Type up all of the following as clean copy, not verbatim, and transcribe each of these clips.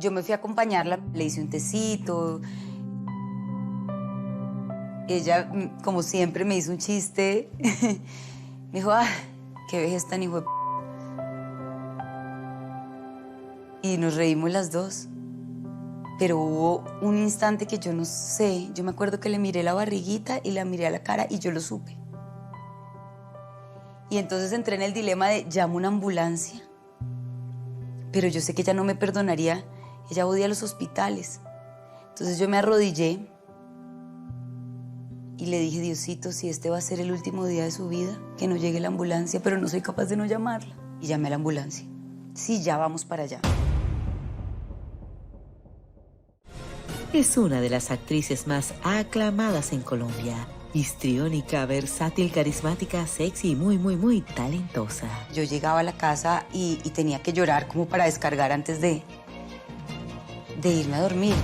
Yo me fui a acompañarla, le hice un tecito. Ella, como siempre, me hizo un chiste. Me dijo, ah, qué vejez tan hijo de p***. Y nos reímos las dos. Pero hubo un instante que yo no sé. Yo me acuerdo que le miré la barriguita y la miré a la cara y yo lo supe. Y entonces entré en el dilema de llamo una ambulancia. Pero yo sé que ella no me perdonaría. Ella odia los hospitales. Entonces yo me arrodillé y le dije, Diosito, si este va a ser el último día de su vida, que no llegue la ambulancia, pero no soy capaz de no llamarla. Y llamé a la ambulancia. Sí, ya vamos para allá. Es una de las actrices más aclamadas en Colombia. Histriónica, versátil, carismática, sexy y muy talentosa. Yo llegaba a la casa y tenía que llorar como para descargar antes de irme a dormir.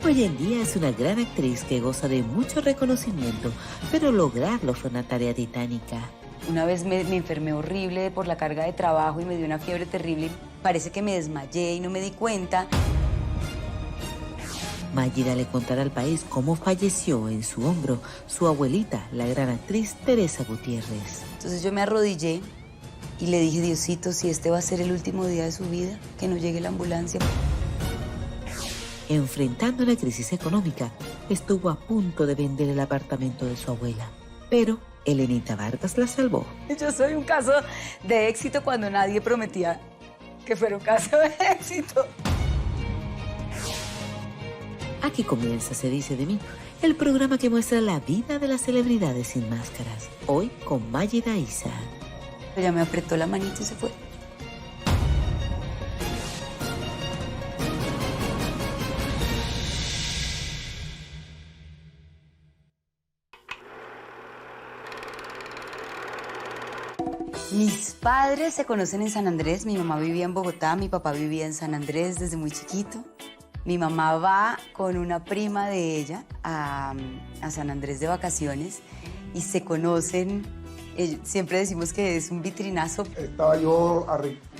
Hoy en día es una gran actriz que goza de mucho reconocimiento, pero lograrlo fue una tarea titánica. Una vez me enfermé horrible por la carga de trabajo y me dio una fiebre terrible. Parece que me desmayé y no me di cuenta. Mágida le contará al país cómo falleció en su hombro su abuelita, la gran actriz Teresa Gutiérrez. Entonces yo me arrodillé y le dije, Diosito, si este va a ser el último día de su vida, que no llegue la ambulancia. Enfrentando la crisis económica, estuvo a punto de vender el apartamento de su abuela. Pero Elenita Vargas la salvó. Yo soy un caso de éxito cuando nadie prometía que fuera un caso de éxito. Aquí comienza Se dice de mí, el programa que muestra la vida de las celebridades sin máscaras. Hoy con Mágida Isa. Ella me apretó la manita y se fue. Mis padres se conocen en San Andrés. Mi mamá vivía en Bogotá, mi papá vivía en San Andrés desde muy chiquito. Mi mamá va con una prima de ella a San Andrés de vacaciones y se conocen. Siempre decimos que es un vitrinazo. Estaba yo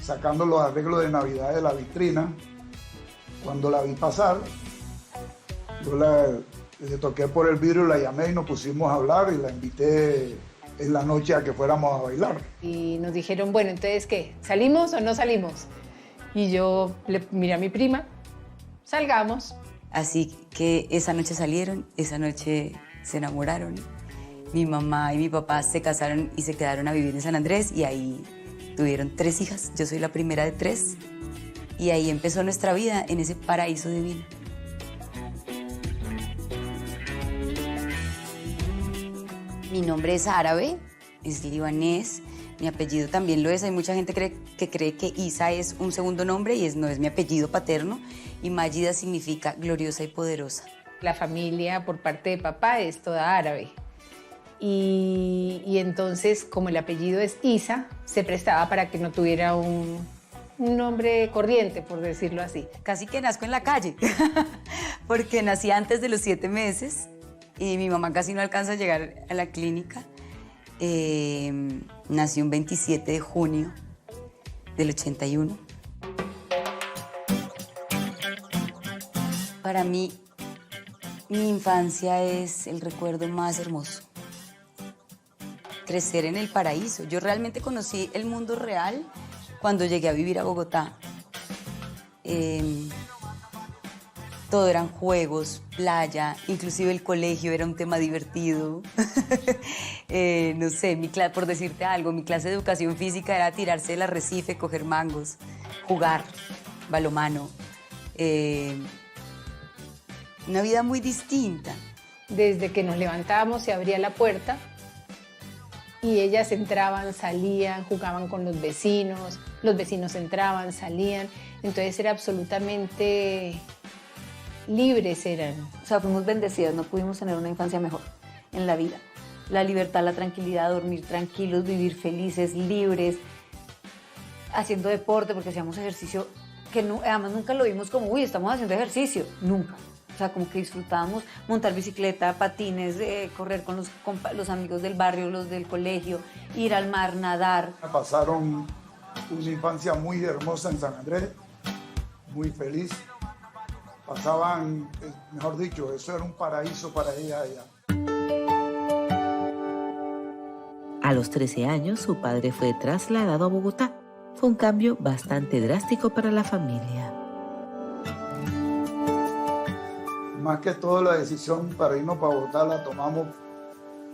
sacando los arreglos de Navidad de la vitrina. Cuando la vi pasar, yo le toqué por el vidrio, la llamé y nos pusimos a hablar y la invité en la noche a que fuéramos a bailar. Y nos dijeron, bueno, entonces, ¿qué? ¿Salimos o no salimos? Y yo le miré a mi prima, salgamos. Así que esa noche salieron, esa noche se enamoraron. Mi mamá y mi papá se casaron y se quedaron a vivir en San Andrés y ahí tuvieron 3 hijas. Yo soy la primera de 3 y ahí empezó nuestra vida en ese paraíso divino. Mi nombre es árabe, es libanés, mi apellido también lo es. Hay mucha gente que cree que Isa es un segundo nombre y no es mi apellido paterno. Y Mágida significa gloriosa y poderosa. La familia por parte de papá es toda árabe. Y entonces, como el apellido es Isa, se prestaba para que no tuviera un nombre corriente, por decirlo así. Casi que nazco en la calle, porque nací antes de los 7 meses y mi mamá casi no alcanza a llegar a la clínica. Nací un 27 de junio del 81. Para mí, mi infancia es el recuerdo más hermoso. Crecer en el paraíso. Yo realmente conocí el mundo real cuando llegué a vivir a Bogotá. Todo eran juegos, playa, inclusive el colegio era un tema divertido. No sé, por decirte algo, mi clase de educación física era tirarse del arrecife, coger mangos, jugar, balomano. Una vida muy distinta. Desde que nos levantábamos se abría la puerta y ellas entraban, salían, jugaban con los vecinos entraban, salían. Entonces era absolutamente libres eran. O sea, fuimos bendecidas, no pudimos tener una infancia mejor en la vida. La libertad, la tranquilidad, dormir tranquilos, vivir felices, libres, haciendo deporte, porque hacíamos ejercicio, que no, además nunca lo vimos como, uy, estamos haciendo ejercicio, nunca. O sea, como que disfrutábamos montar bicicleta, patines, correr con los amigos del barrio, los del colegio, ir al mar, nadar. Pasaron una infancia muy hermosa en San Andrés. muy feliz. Pasaban, mejor dicho, eso era un paraíso para ella allá. A los 13 años, su padre fue trasladado a Bogotá. Fue un cambio bastante drástico para la familia. Más que todo, la decisión para irnos para Bogotá la tomamos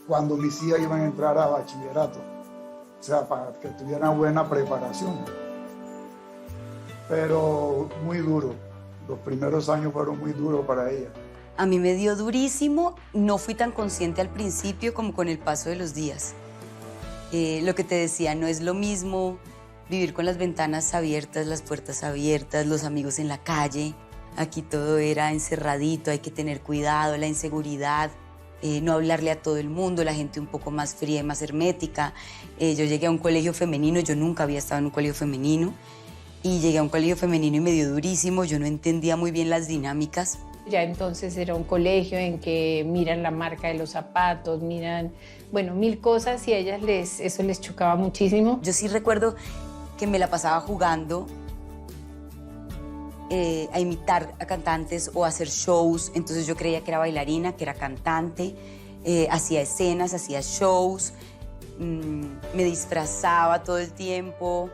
cuando mis hijas iban a entrar a bachillerato. O sea, para que tuvieran buena preparación. Pero muy duro. Los primeros años fueron muy duros para ella. A mí me dio durísimo, no fui tan consciente al principio como con el paso de los días. Lo que te decía, no es lo mismo vivir con las ventanas abiertas, las puertas abiertas, los amigos en la calle. Aquí todo era encerradito, hay que tener cuidado, la inseguridad, no hablarle a todo el mundo, la gente un poco más fría y más hermética. Yo llegué a un colegio femenino, yo nunca había estado en un colegio femenino, y llegué a un colegio femenino y me dio durísimo, yo no entendía muy bien las dinámicas. Ya entonces era un colegio en que miran la marca de los zapatos, miran, bueno, mil cosas y a ellas eso les chocaba muchísimo. Yo sí recuerdo que me la pasaba jugando a imitar a cantantes o a hacer shows, entonces yo creía que era bailarina, que era cantante, hacía escenas, hacía shows, me disfrazaba todo el tiempo.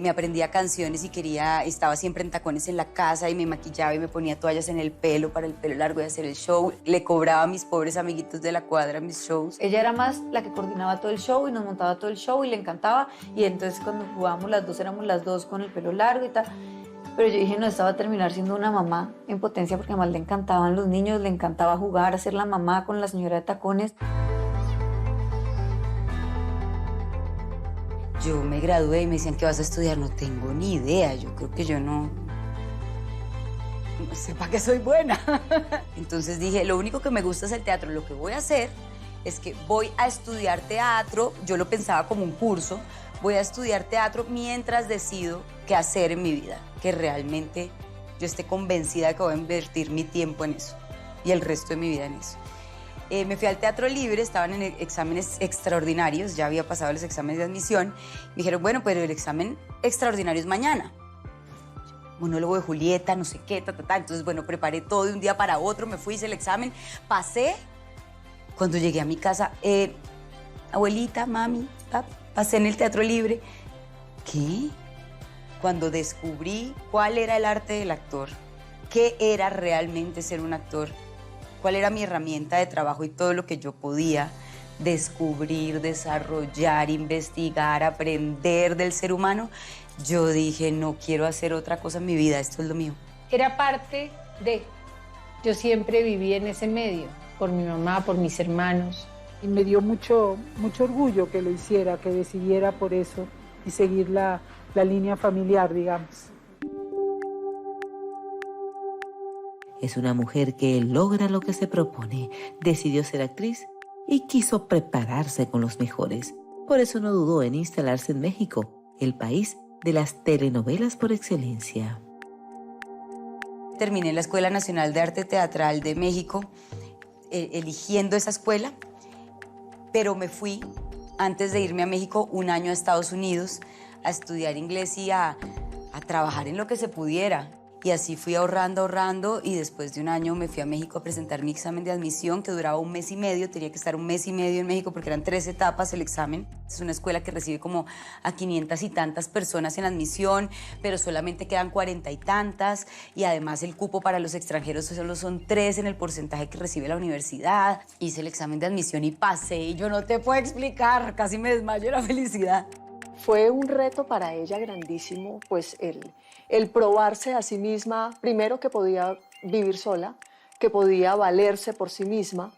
Me aprendía canciones y estaba siempre en tacones en la casa y me maquillaba y me ponía toallas en el pelo para el pelo largo y hacer el show. Le cobraba a mis pobres amiguitos de la cuadra mis shows. Ella era más la que coordinaba todo el show y nos montaba todo el show y le encantaba. Y entonces cuando jugábamos las dos, éramos las dos con el pelo largo y tal. Pero yo dije, no, esta va a terminar siendo una mamá en potencia porque además le encantaban los niños, le encantaba jugar, hacer la mamá con la señora de tacones. Yo me gradué y me decían, ¿qué vas a estudiar? No tengo ni idea, yo creo que yo no sé para qué soy buena. Entonces dije, lo único que me gusta es el teatro, lo que voy a hacer es que voy a estudiar teatro, yo lo pensaba como un curso, voy a estudiar teatro mientras decido qué hacer en mi vida, que realmente yo esté convencida de que voy a invertir mi tiempo en eso y el resto de mi vida en eso. Me fui al Teatro Libre, estaban en exámenes extraordinarios, ya había pasado los exámenes de admisión. Me dijeron, bueno, pero el examen extraordinario es mañana. Monólogo de Julieta, no sé qué, Entonces, bueno, preparé todo de un día para otro, me fui, hice el examen, pasé. Cuando llegué a mi casa, abuelita, mami, pasé en el Teatro Libre. ¿Qué? Cuando descubrí cuál era el arte del actor, qué era realmente ser un actor, cuál era mi herramienta de trabajo y todo lo que yo podía descubrir, desarrollar, investigar, aprender del ser humano, yo dije, no quiero hacer otra cosa en mi vida, esto es lo mío. Era parte de... Yo siempre viví en ese medio, por mi mamá, por mis hermanos. Y me dio mucho orgullo que lo hiciera, que decidiera por eso y seguir la línea familiar, digamos. Es una mujer que logra lo que se propone, decidió ser actriz y quiso prepararse con los mejores. Por eso no dudó en instalarse en México, el país de las telenovelas por excelencia. Terminé la Escuela Nacional de Arte Teatral de México, eligiendo esa escuela, pero me fui, antes de irme a México, un año a Estados Unidos a estudiar inglés y a trabajar en lo que se pudiera. Y así fui ahorrando y después de un año me fui a México a presentar mi examen de admisión que duraba 1 mes y medio. Tenía que estar 1 mes y medio en México porque eran 3 etapas el examen. Es una escuela que recibe como a 500 y tantas personas en admisión, pero solamente quedan 40 y tantas y además el cupo para los extranjeros solo son 3 en el porcentaje que recibe la universidad. Hice el examen de admisión y pasé y yo no te puedo explicar, casi me desmayo de la felicidad. Fue un reto para ella grandísimo, pues el probarse a sí misma, primero que podía vivir sola, que podía valerse por sí misma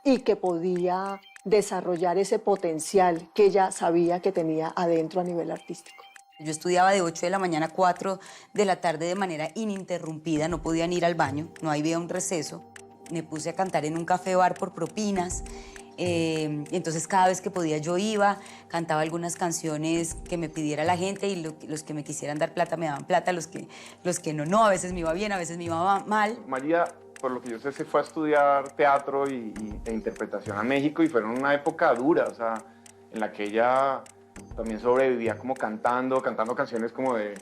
y que podía desarrollar ese potencial que ella sabía que tenía adentro a nivel artístico. Yo estudiaba de 8 de la mañana a 4 de la tarde de manera ininterrumpida, no podían ir al baño, no había un receso. Me puse a cantar en un café bar por propinas. Entonces cada vez que podía yo iba, cantaba algunas canciones que me pidiera la gente y los que me quisieran dar plata me daban plata, los que no, a veces me iba bien, a veces me iba mal. María, por lo que yo sé, se fue a estudiar teatro e interpretación a México y fue en una época dura, o sea, en la que ella también sobrevivía como cantando canciones como de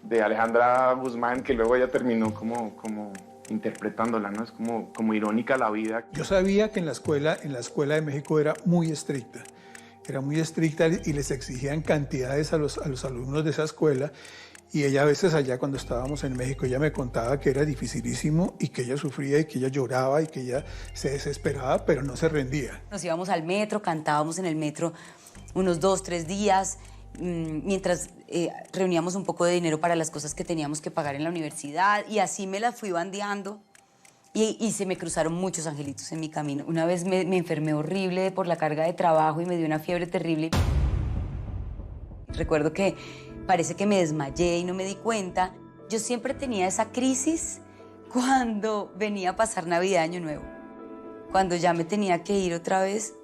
de Alejandra Guzmán, que luego ella terminó como interpretándola, ¿no? Es como irónica la vida. Yo sabía que en la escuela de México era muy estricta y les exigían cantidades a los alumnos de esa escuela. Y ella a veces allá cuando estábamos en México, ella me contaba que era dificilísimo y que ella sufría y que ella lloraba y que ella se desesperaba, pero no se rendía. Nos íbamos al metro, cantábamos en el metro unos 2, 3 días, mientras reuníamos un poco de dinero para las cosas que teníamos que pagar en la universidad, y así me las fui bandeando y se me cruzaron muchos angelitos en mi camino. Una vez me enfermé horrible por la carga de trabajo y me dio una fiebre terrible. Recuerdo que parece que me desmayé y no me di cuenta. Yo siempre tenía esa crisis cuando venía a pasar Navidad, Año Nuevo. Cuando ya me tenía que ir otra vez,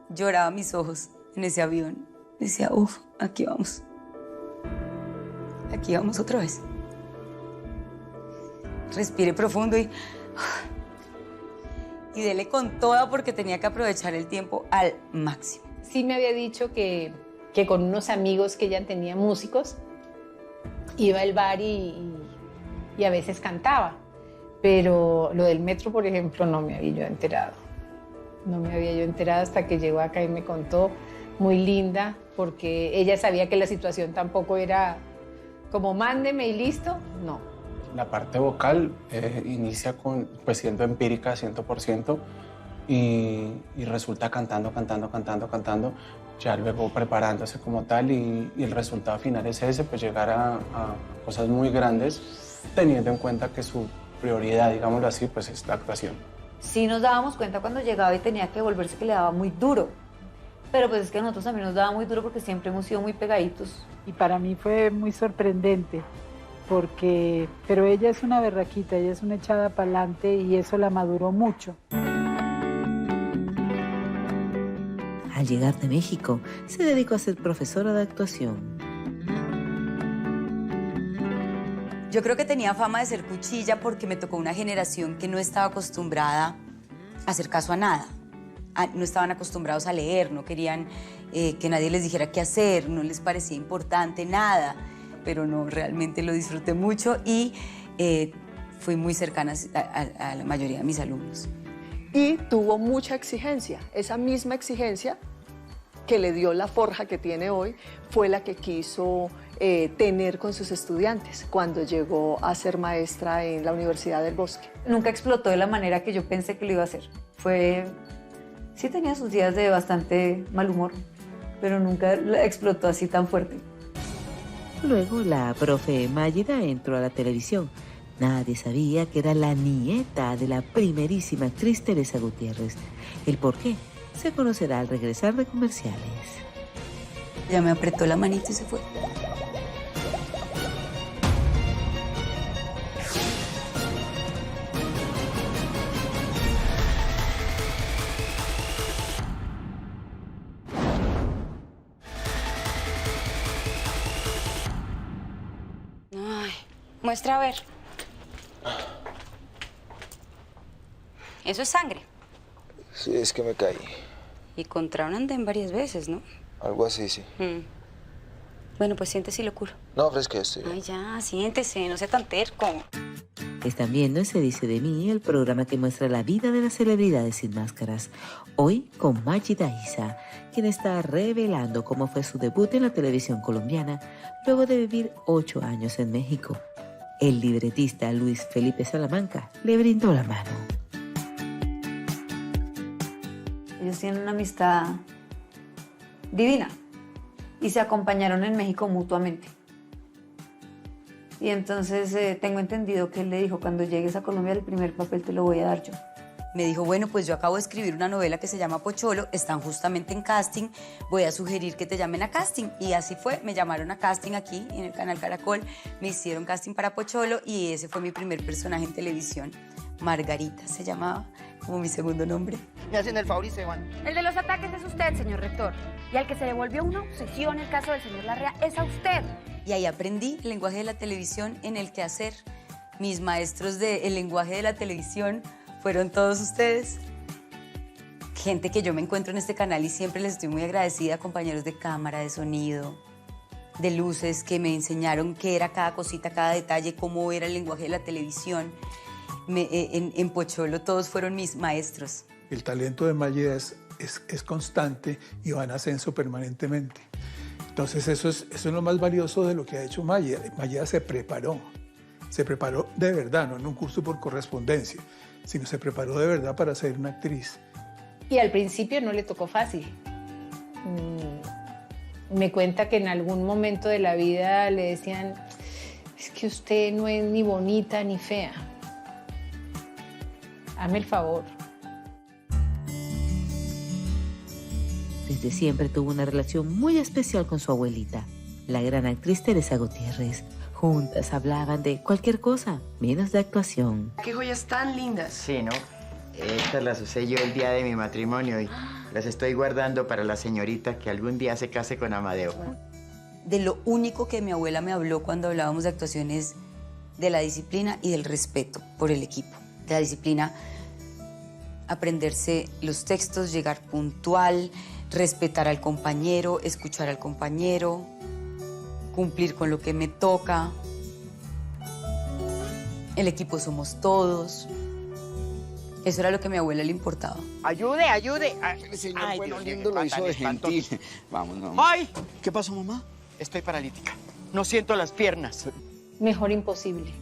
lloraba mis ojos en ese avión. Decía, uff, aquí vamos. Aquí vamos otra vez. Respiré profundo y dele con toda porque tenía que aprovechar el tiempo al máximo. Sí me había dicho que con unos amigos que ella tenía músicos, iba al bar y a veces cantaba. Pero lo del metro, por ejemplo, no me había yo enterado. No me había yo enterado hasta que llegó acá y me contó, muy linda, porque ella sabía que la situación tampoco era como mándeme y listo, no. La parte vocal inicia pues siendo empírica 100% y resulta cantando, ya luego preparándose como tal y el resultado final es ese, pues llegar a cosas muy grandes, teniendo en cuenta que su prioridad, digámoslo así, pues es la actuación. Sí nos dábamos cuenta cuando llegaba y tenía que volverse que le daba muy duro, pero pues es que a nosotros también nos daba muy duro porque siempre hemos sido muy pegaditos. Y para mí fue muy sorprendente, pero ella es una berraquita, ella es una echada para adelante y eso la maduró mucho. Al llegar de México, se dedicó a ser profesora de actuación. Yo creo que tenía fama de ser cuchilla porque me tocó una generación que no estaba acostumbrada a hacer caso a nada. No estaban acostumbrados a leer, no querían que nadie les dijera qué hacer, no les parecía importante nada, pero no, realmente lo disfruté mucho y fui muy cercana a la mayoría de mis alumnos. Y tuvo mucha exigencia. Esa misma exigencia que le dio la forja que tiene hoy fue la que quiso tener con sus estudiantes cuando llegó a ser maestra en la Universidad del Bosque. Nunca explotó de la manera que yo pensé que lo iba a hacer. Sí tenía sus días de bastante mal humor, pero nunca explotó así tan fuerte. Luego la profe Mágida entró a la televisión. Nadie sabía que era la nieta de la primerísima actriz Teresa Gutiérrez. El por qué se conocerá al regresar de comerciales. Ya me apretó la manita y se fue. Ay, muestra a ver. Eso es sangre. Sí, es que me caí. Y contra un andén varias veces, ¿no? Algo así, sí. Bueno, pues siéntese y lo curo. No, pero es que estoy... Ay, ya, siéntese, no sea tan terco. Están viendo Se dice de mí, el programa que muestra la vida de las celebridades sin máscaras. Hoy con Mágida Isa, quien está revelando cómo fue su debut en la televisión colombiana luego de vivir 8 años en México. El libretista Luis Felipe Salamanca le brindó la mano. Ellos tienen una amistad divina y se acompañaron en México mutuamente. Y entonces tengo entendido que él le dijo, cuando llegues a Colombia el primer papel te lo voy a dar yo. Me dijo, bueno, pues yo acabo de escribir una novela que se llama Pocholo, están justamente en casting, voy a sugerir que te llamen a casting. Y así fue, me llamaron a casting aquí en el canal Caracol, me hicieron casting para Pocholo y ese fue mi primer personaje en televisión. Margarita se llamaba, como mi segundo nombre. Me hacen el favor y se van. El de los ataques es usted, señor rector. Y al que se le volvió una obsesión el caso del señor Larrea es a usted. Y ahí aprendí el lenguaje de la televisión en el quehacer. Mis maestros del lenguaje de la televisión fueron todos ustedes. Gente que yo me encuentro en este canal y siempre les estoy muy agradecida, compañeros de cámara, de sonido, de luces, que me enseñaron qué era cada cosita, cada detalle, cómo era el lenguaje de la televisión. En Pocholo todos fueron mis maestros. El talento de Mágida es constante y va en ascenso permanentemente. Entonces eso es lo más valioso de lo que ha hecho Mágida. Mágida se preparó de verdad, no en un curso por correspondencia, sino se preparó de verdad para ser una actriz. Y al principio no le tocó fácil. Me cuenta que en algún momento de la vida le decían, es que usted no es ni bonita ni fea. Hazme el favor. Desde siempre tuvo una relación muy especial con su abuelita, la gran actriz Teresa Gutiérrez. Juntas hablaban de cualquier cosa, menos de actuación. ¡Qué joyas tan lindas! Sí, ¿no? Estas las usé yo el día de mi matrimonio y las estoy guardando para la señorita que algún día se case con Amadeo. De lo único que mi abuela me habló cuando hablábamos de actuación es de la disciplina y del respeto por el equipo. De la disciplina, aprenderse los textos, llegar puntual, respetar al compañero, escuchar al compañero, cumplir con lo que me toca. El equipo somos todos. Eso era lo que a mi abuela le importaba. ¡Ayude, ayude! Señor, Ay, bueno, Dios mío, lindo lo qué hizo de espantoso. gentil. Vamos, vamos. ¡Ay! ¿Qué pasó, mamá? Estoy paralítica. No siento las piernas. Mejor imposible.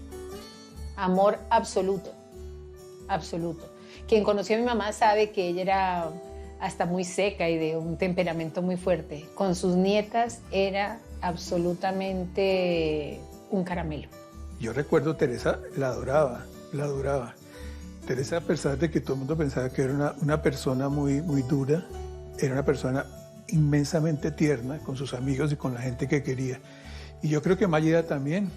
Amor absoluto. Absoluto. Quien conoció a mi mamá sabe que ella era hasta muy seca y de un temperamento muy fuerte. Con sus nietas era absolutamente un caramelo. Yo recuerdo Teresa, la adoraba. Teresa, a pesar de que todo el mundo pensaba que era una persona muy dura, era una persona inmensamente tierna con sus amigos y con la gente que quería. Y yo creo que Mágida también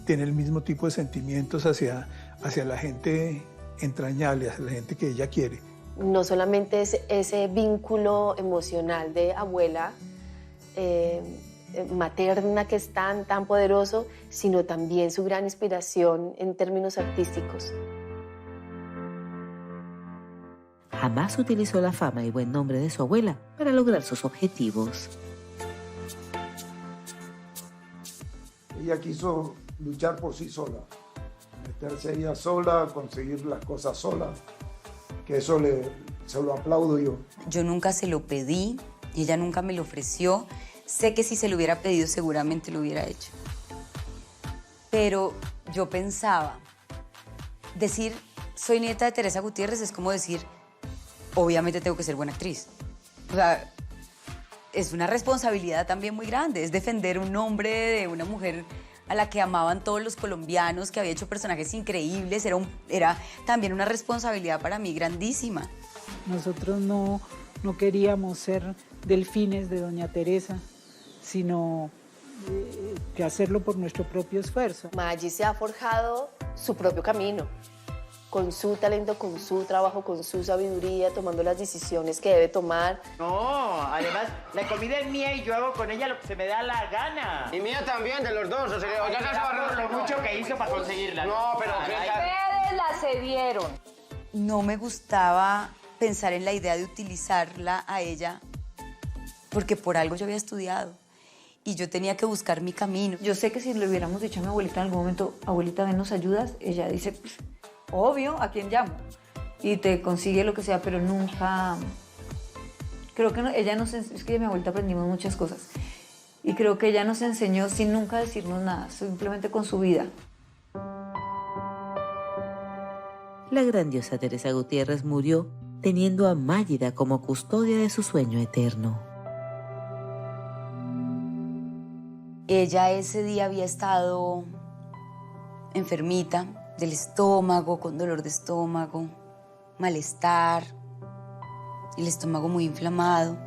tiene el mismo tipo de sentimientos hacia la gente entrañable, hacia la gente que ella quiere. No solamente es ese vínculo emocional de abuela materna que es tan poderoso, sino también su gran inspiración en términos artísticos. Jamás utilizó la fama y buen nombre de su abuela para lograr sus objetivos. Ella quiso luchar por sí sola, meterse ella sola, conseguir las cosas sola, que eso se lo aplaudo yo. Yo nunca se lo pedí, y ella nunca me lo ofreció. Sé que si se lo hubiera pedido seguramente lo hubiera hecho. Pero yo pensaba, decir soy nieta de Teresa Gutiérrez es como decir, obviamente tengo que ser buena actriz. O sea, es una responsabilidad también muy grande, es defender un nombre de una mujer a la que amaban todos los colombianos, que había hecho personajes increíbles, era también una responsabilidad para mí grandísima. Nosotros no queríamos ser delfines de doña Teresa, sino que hacerlo por nuestro propio esfuerzo. Maggi se ha forjado su propio camino, con su talento, con su trabajo, con su sabiduría, tomando las decisiones que debe tomar. No, además, la comida es mía y yo hago con ella lo que se me da la gana. Y mía también, de los dos. O sea, ya se por lo mucho que hizo para conseguirla. No, pero... Ustedes la cedieron. No me gustaba pensar en la idea de utilizarla a ella, porque por algo yo había estudiado y yo tenía que buscar mi camino. Yo sé que si le hubiéramos dicho a mi abuelita en algún momento, abuelita, ven, ¿nos ayudas? Ella dice, pues, obvio, ¿a quién llamo? Y te consigue lo que sea, pero nunca... Creo que no, ella nos... Es que de mi abuelita aprendimos muchas cosas. Y creo que ella nos enseñó sin nunca decirnos nada, simplemente con su vida. La grandiosa Teresa Gutiérrez murió teniendo a Mágida como custodia de su sueño eterno. Ella ese día había estado enfermita del estómago, con dolor de estómago, malestar, el estómago muy inflamado.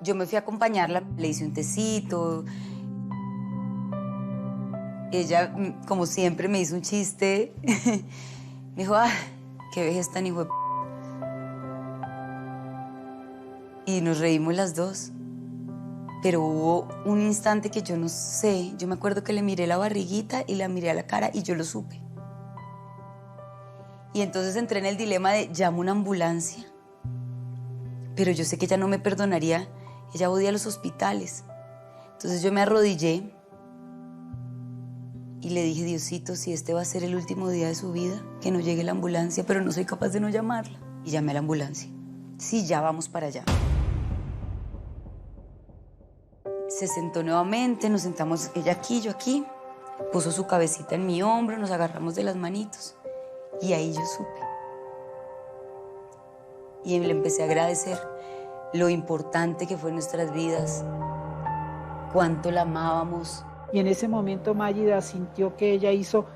Yo me fui a acompañarla, le hice un tecito. Ella, como siempre, me hizo un chiste. Me dijo, ¡ah, qué vejez tan hijo de p***! Y nos reímos las dos. Pero hubo un instante que yo no sé. Yo me acuerdo que le miré la barriguita y la miré a la cara y yo lo supe. Y entonces entré en el dilema de llamo una ambulancia. Pero yo sé que ella no me perdonaría. Ella odia los hospitales. Entonces yo me arrodillé y le dije, Diosito, si este va a ser el último día de su vida, que no llegue la ambulancia, pero no soy capaz de no llamarla. Y llamé a la ambulancia. Sí, ya vamos para allá. Se sentó nuevamente, nos sentamos ella aquí, yo aquí. Puso su cabecita en mi hombro, nos agarramos de las manitos. Y ahí yo supe. Y le empecé a agradecer lo importante que fue en nuestras vidas, cuánto la amábamos. Y en ese momento Mágida sintió que ella hizo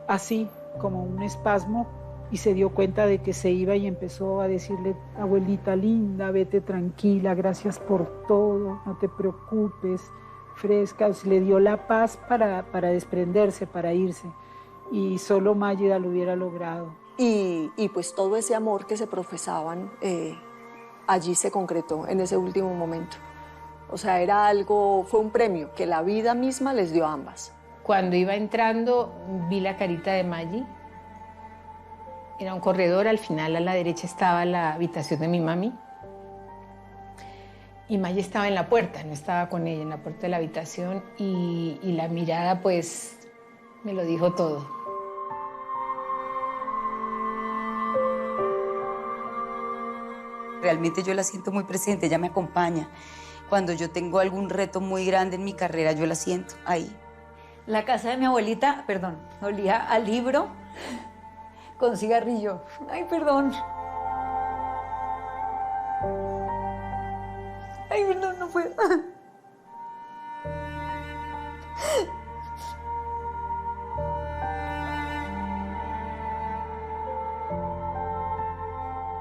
así, como un espasmo, y se dio cuenta de que se iba y empezó a decirle, abuelita linda, vete tranquila, gracias por todo, no te preocupes, fresca. Le dio la paz para desprenderse, para irse. Y solo Mágida lo hubiera logrado. Y pues todo ese amor que se profesaban allí se concretó en ese último momento. O sea, era algo, fue un premio que la vida misma les dio a ambas. Cuando iba entrando, vi la carita de Maggie. Era un corredor, al final a la derecha estaba la habitación de mi mami. Y Maggie estaba en la puerta, no estaba con ella, en la puerta de la habitación. Y la mirada, pues, me lo dijo todo. Realmente yo la siento muy presente, ella me acompaña. Cuando yo tengo algún reto muy grande en mi carrera, yo la siento ahí. La casa de mi abuelita, perdón, olía a libro con cigarrillo. Ay, perdón. Ay, perdón, no puedo.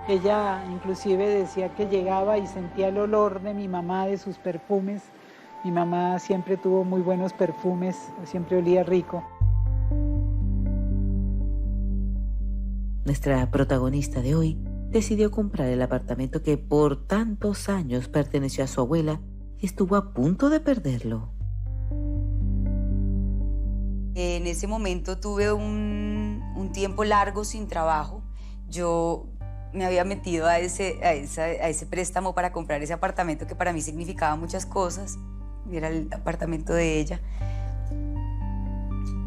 Ella inclusive decía que llegaba y sentía el olor de mi mamá, de sus perfumes. Mi mamá siempre tuvo muy buenos perfumes, siempre olía rico. Nuestra protagonista de hoy decidió comprar el apartamento que por tantos años perteneció a su abuela y estuvo a punto de perderlo. En ese momento tuve un tiempo largo sin trabajo. Yo me había metido a ese préstamo para comprar ese apartamento que para mí significaba muchas cosas. Era el apartamento de ella.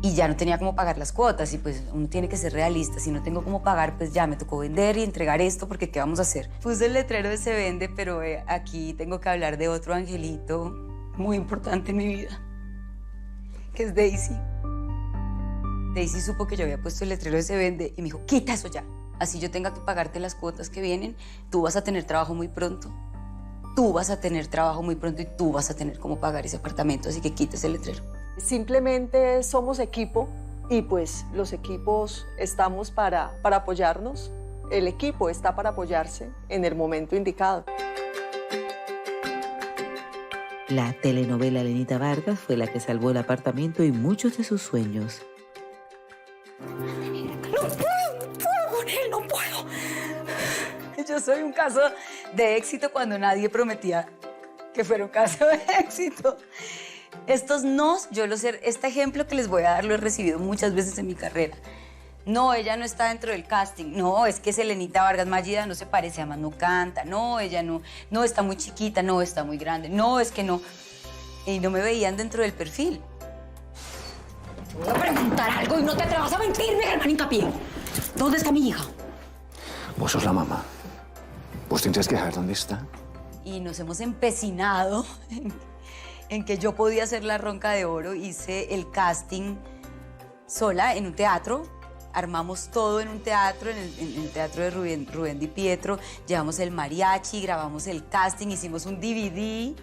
Y ya no tenía cómo pagar las cuotas y pues uno tiene que ser realista. Si no tengo cómo pagar, pues ya me tocó vender y entregar esto porque ¿qué vamos a hacer? Puse el letrero de se vende, pero aquí tengo que hablar de otro angelito muy importante en mi vida, que es Daisy. Daisy supo que yo había puesto el letrero de se vende y me dijo, quita eso ya. Así yo tenga que pagarte las cuotas que vienen, tú vas a tener trabajo muy pronto. Tú vas a tener trabajo muy pronto y tú vas a tener cómo pagar ese apartamento, así que quites el letrero. Simplemente somos equipo y pues los equipos estamos para apoyarnos. El equipo está para apoyarse en el momento indicado. La telenovela Lenita Vargas fue la que salvó el apartamento y muchos de sus sueños. No puedo. Yo soy un caso de éxito cuando nadie prometía que fuera un caso de éxito. Estos nos, este ejemplo que les voy a dar lo he recibido muchas veces en mi carrera. No, ella no está dentro del casting. No, es que es Lenita Vargas. Mágida no se parece, además no canta. No, ella no está muy chiquita, no está muy grande. No, es que no. Y no me veían dentro del perfil. Te voy a preguntar algo y no te atrevas a mentirme, hermanita Pío. ¿Dónde está mi hija? Vos sos la mamá. Vos tienes que dejar dónde está. Y nos hemos empecinado en que yo podía ser la Ronca de Oro. Hice el casting sola en un teatro. Armamos todo en un teatro, en el teatro de Rubén Di Pietro. Llevamos el mariachi, grabamos el casting, hicimos un DVD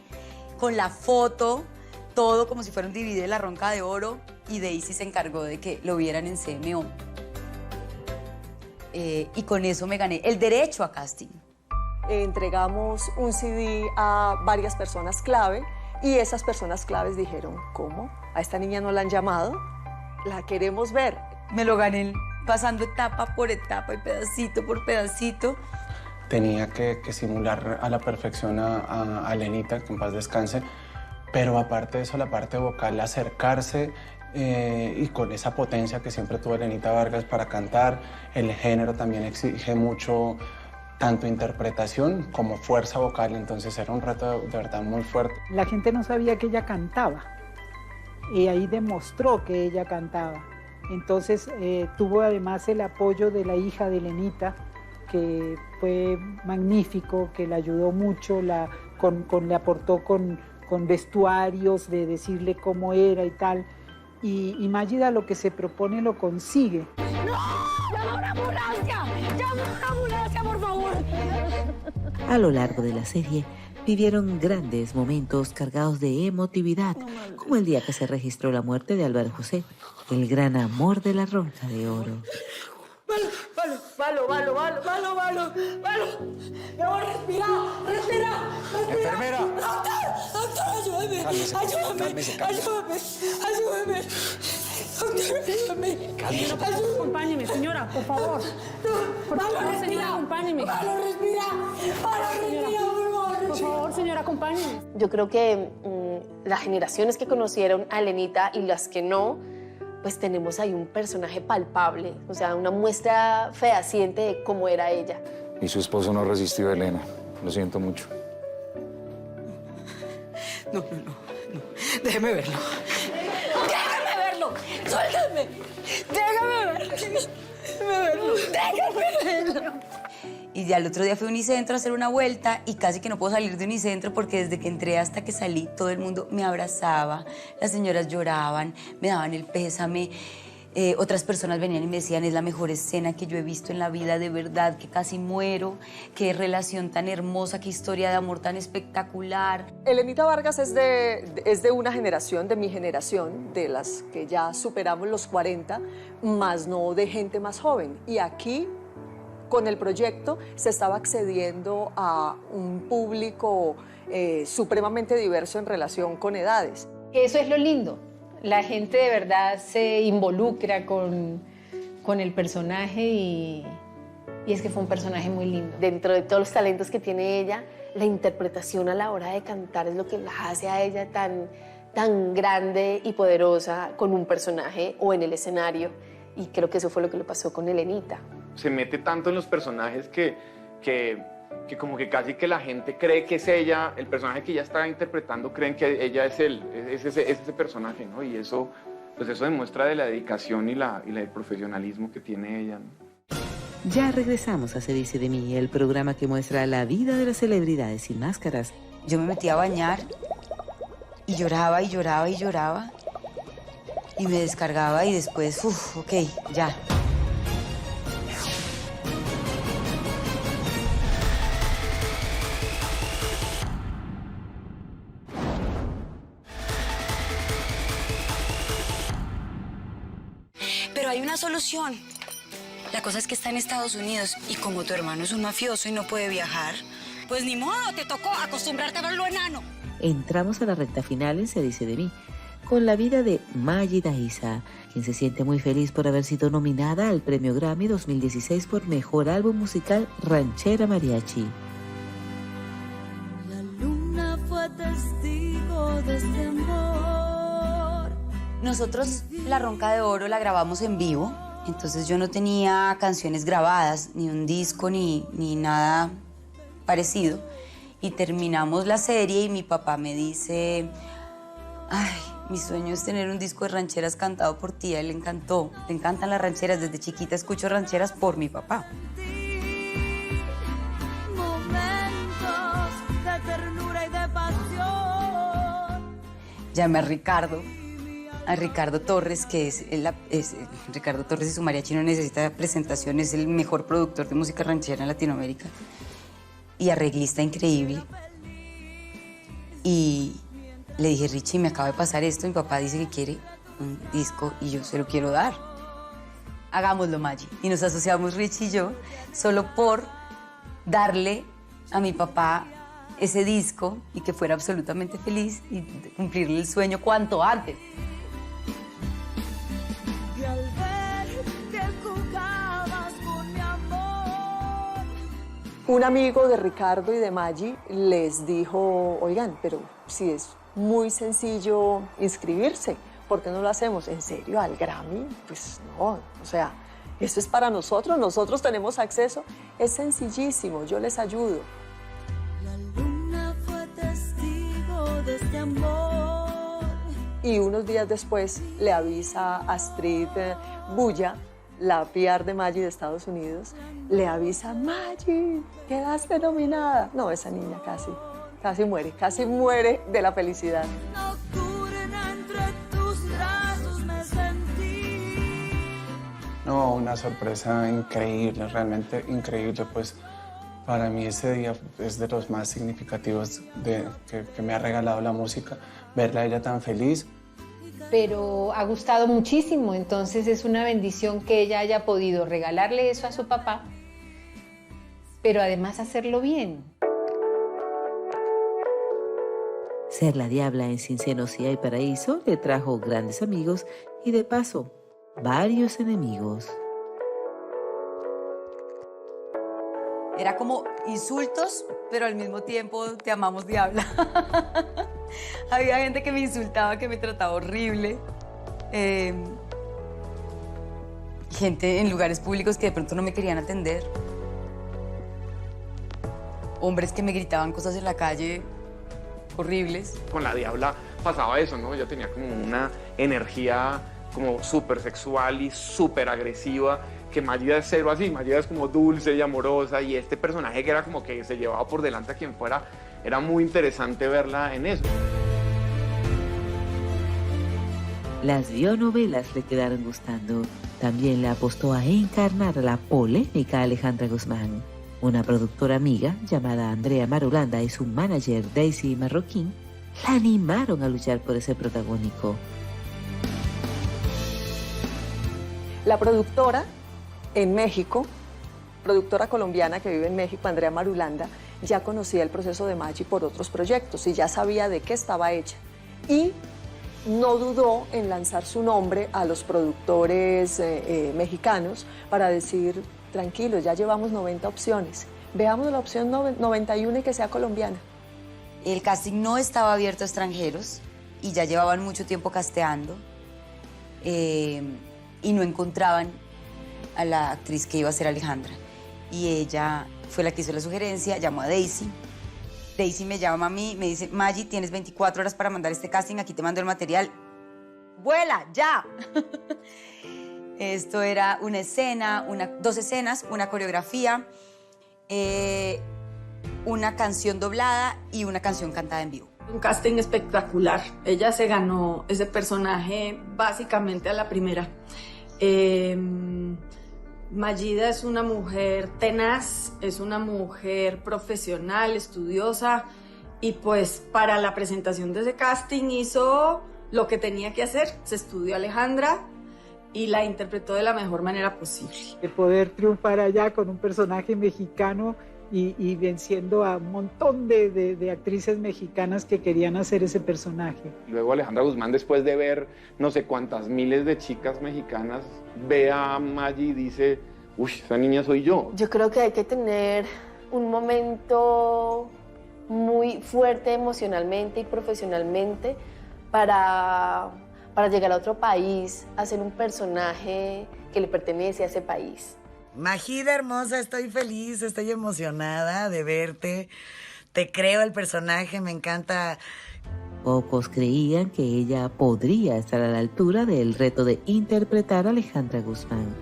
con la foto, todo como si fuera un DVD de la Ronca de Oro. Y Daisy se encargó de que lo vieran en CMO. Y con eso me gané el derecho a casting. Entregamos un CD a varias personas clave y esas personas claves dijeron, ¿cómo? ¿A esta niña no la han llamado? La queremos ver. Me lo gané pasando etapa por etapa y pedacito por pedacito. Tenía que simular a la perfección a Lenita, que en paz descanse, pero aparte de eso, la parte vocal, acercarse y con esa potencia que siempre tuvo Lenita Vargas para cantar. El género también exige mucho tanto interpretación como fuerza vocal, entonces era un reto de verdad muy fuerte. La gente no sabía que ella cantaba y ahí demostró que ella cantaba. Entonces tuvo además el apoyo de la hija de Elenita, que fue magnífico, que la ayudó mucho, le aportó con vestuarios, de decirle cómo era y tal. Y Mágida lo que se propone lo consigue. ¡No! ¡Llama a una ambulancia! ¡Llama a una ambulancia, por favor! A lo largo de la serie, vivieron grandes momentos cargados de emotividad, como el día que se registró la muerte de Álvaro José, el gran amor de la Ronca de Oro. Valo. Me voy a respirar. Enfermera. Doctor, ayúdame. Doctor, ayúdame. Acompáñeme, señora, por favor. Por favor, señora, acompáñeme. Respira, por favor, señora, acompáñeme. Yo creo que las generaciones que conocieron a Elenita y las que no, pues tenemos ahí un personaje palpable, o sea, una muestra fehaciente de cómo era ella. Y su esposo no resistió a Elena. Lo siento mucho. No. Déjeme verlo. Suéltame. Déjame verlo. Y ya el otro día fui a Unicentro a hacer una vuelta y casi que no puedo salir de Unicentro porque desde que entré hasta que salí todo el mundo me abrazaba, las señoras lloraban, me daban el pésame. Otras personas venían y me decían, es la mejor escena que yo he visto en la vida, de verdad, que casi muero, qué relación tan hermosa, qué historia de amor tan espectacular. Elenita Vargas es de una generación, de mi generación, de las que ya superamos los 40, más no de gente más joven. Y aquí, con el proyecto, se estaba accediendo a un público supremamente diverso en relación con edades. Eso es lo lindo. La gente de verdad se involucra con el personaje y es que fue un personaje muy lindo. Dentro de todos los talentos que tiene ella, la interpretación a la hora de cantar es lo que la hace a ella tan grande y poderosa con un personaje o en el escenario. Y creo que eso fue lo que le pasó con Elenita. Se mete tanto en los personajes que como que casi que la gente cree que es ella, el personaje que ella está interpretando, creen que ella es él, es ese personaje, ¿no? Y eso, pues eso demuestra de la dedicación y el profesionalismo que tiene ella, ¿no? Ya regresamos a Se dice de mí, el programa que muestra la vida de las celebridades sin máscaras. Yo me metí a bañar y lloraba y me descargaba y después, ok, ya. Pero hay una solución. La cosa es que está en Estados Unidos y como tu hermano es un mafioso y no puede viajar, pues ni modo, te tocó acostumbrarte a verlo enano. Entramos a la recta final en Se dice de mí, con la vida de Mágida Isa, quien se siente muy feliz por haber sido nominada al Premio Grammy 2016 por Mejor Álbum Musical Ranchera Mariachi. La luna fue testigo de este amor. Nosotros La Ronca de Oro la grabamos en vivo, entonces yo no tenía canciones grabadas, ni un disco, ni nada parecido. Y terminamos la serie y mi papá me dice, ay, mi sueño es tener un disco de rancheras cantado por ti. A él le encantó, le encantan las rancheras, desde chiquita escucho rancheras por mi papá. Momentos de ternura y de pasión. Llamé a Ricardo Torres, que Ricardo Torres y su mariachi no necesita presentación, es el mejor productor de música ranchera en Latinoamérica y arreglista increíble. Y le dije, Richie, me acaba de pasar esto, mi papá dice que quiere un disco y yo se lo quiero dar. Hagámoslo, Maggi. Y nos asociamos Richie y yo solo por darle a mi papá ese disco y que fuera absolutamente feliz y cumplirle el sueño cuanto antes. Y al ver que jugabas con mi amor. Un amigo de Ricardo y de Maggi les dijo, oigan, pero si es muy sencillo inscribirse, ¿por qué no lo hacemos? ¿En serio? ¿Al Grammy? Pues no, o sea, Eso es para nosotros, nosotros tenemos acceso. Es sencillísimo, yo les ayudo. La luna fue testigo de este amor. Y unos días después le avisa a Astrid Bulla, la PR de Maggi de Estados Unidos, le avisa: Maggi, quedaste nominada. No, esa niña casi muere de la felicidad. Nocturna entre tus brazos me sentí. No, una sorpresa increíble, realmente increíble, pues para mí ese día es de los más significativos que me ha regalado la música, verla a ella tan feliz. Pero ha gustado muchísimo, entonces es una bendición que ella haya podido regalarle eso a su papá, pero además hacerlo bien. Ser la diabla en Sin Senos Si Hay Paraíso le trajo grandes amigos y de paso, varios enemigos. Era como insultos, pero al mismo tiempo te amamos, diabla. Había gente que me insultaba, que me trataba horrible. Gente en lugares públicos que de pronto no me querían atender. Hombres que me gritaban cosas en la calle horribles. Con la diabla pasaba eso, ¿no? Ella tenía como una energía como súper sexual y súper agresiva, que Maggi es cero así. Maggi es como dulce y amorosa, y este personaje que era como que se llevaba por delante a quien fuera, era muy interesante verla en eso. Las bionovelas le quedaron gustando. También le apostó a encarnar a la polémica Alejandra Guzmán. Una productora amiga llamada Andrea Marulanda y su manager Daisy Marroquín la animaron a luchar por ese protagónico. La productora en México, productora colombiana que vive en México, Andrea Marulanda, ya conocía el proceso de Maggi por otros proyectos y ya sabía de qué estaba hecha. Y no dudó en lanzar su nombre a los productores mexicanos para decir: tranquilos, ya llevamos 90 opciones, veamos la opción 91 y que sea colombiana. El casting no estaba abierto a extranjeros y ya llevaban mucho tiempo casteando y no encontraban a la actriz que iba a ser Alejandra. Y ella fue la que hizo la sugerencia, llamó a Daisy. Daisy me llama a mí, me dice: Maggi, tienes 24 horas para mandar este casting, aquí te mando el material. ¡Vuela, ya! Esto era una escena, dos escenas, una coreografía, una canción doblada y una canción cantada en vivo. Un casting espectacular. Ella se ganó ese personaje básicamente a la primera. Mayida es una mujer tenaz, es una mujer profesional, estudiosa, y pues para la presentación de ese casting hizo lo que tenía que hacer. Se estudió a Alejandra y la interpretó de la mejor manera posible. De poder triunfar allá con un personaje mexicano y venciendo a un montón de actrices mexicanas que querían hacer ese personaje. Luego Alejandra Guzmán, después de ver no sé cuántas miles de chicas mexicanas, ve a Maggi y dice: uy, esa niña soy yo. Yo creo que hay que tener un momento muy fuerte emocionalmente y profesionalmente para llegar a otro país, a ser un personaje que le pertenece a ese país. Magida hermosa, estoy feliz, estoy emocionada de verte. Te creo el personaje, me encanta. Pocos creían que ella podría estar a la altura del reto de interpretar a Alejandra Guzmán.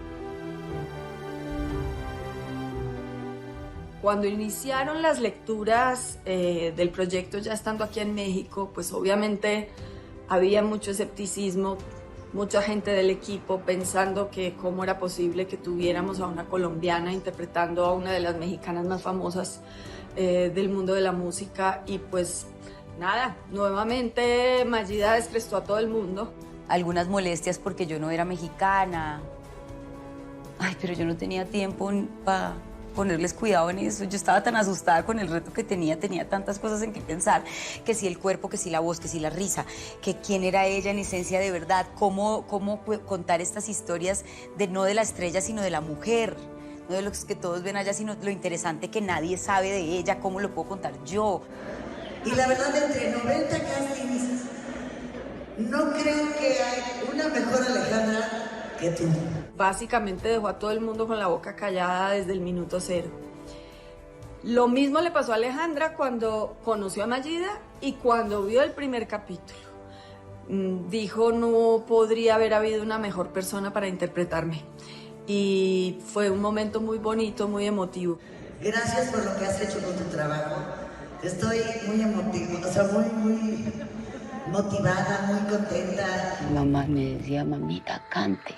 Cuando iniciaron las lecturas del proyecto, ya estando aquí en México, pues obviamente había mucho escepticismo, mucha gente del equipo pensando que cómo era posible que tuviéramos a una colombiana interpretando a una de las mexicanas más famosas del mundo de la música. Y pues nada, nuevamente Mayida descrestó a todo el mundo. Algunas molestias porque yo no era mexicana. Ay, pero yo no tenía tiempo para ponerles cuidado en eso. Yo estaba tan asustada con el reto que tenía tantas cosas en que pensar, que si el cuerpo, que si la voz, que si la risa, que quién era ella en esencia de verdad, cómo contar estas historias no de la estrella, sino de la mujer, no de los que todos ven allá, sino lo interesante que nadie sabe de ella, cómo lo puedo contar yo. Y la verdad, entre 90 castings, no creo que hay una mejor Alejandra que tú. Básicamente dejó a todo el mundo con la boca callada desde el minuto cero. Lo mismo le pasó a Alejandra cuando conoció a Mayida y cuando vio el primer capítulo. Dijo, no podría haber habido una mejor persona para interpretarme. Y fue un momento muy bonito, muy emotivo. Gracias por lo que has hecho con tu trabajo. Estoy muy emotiva, o sea, muy motivada, muy contenta. Mi mamá me decía, mamita, cante,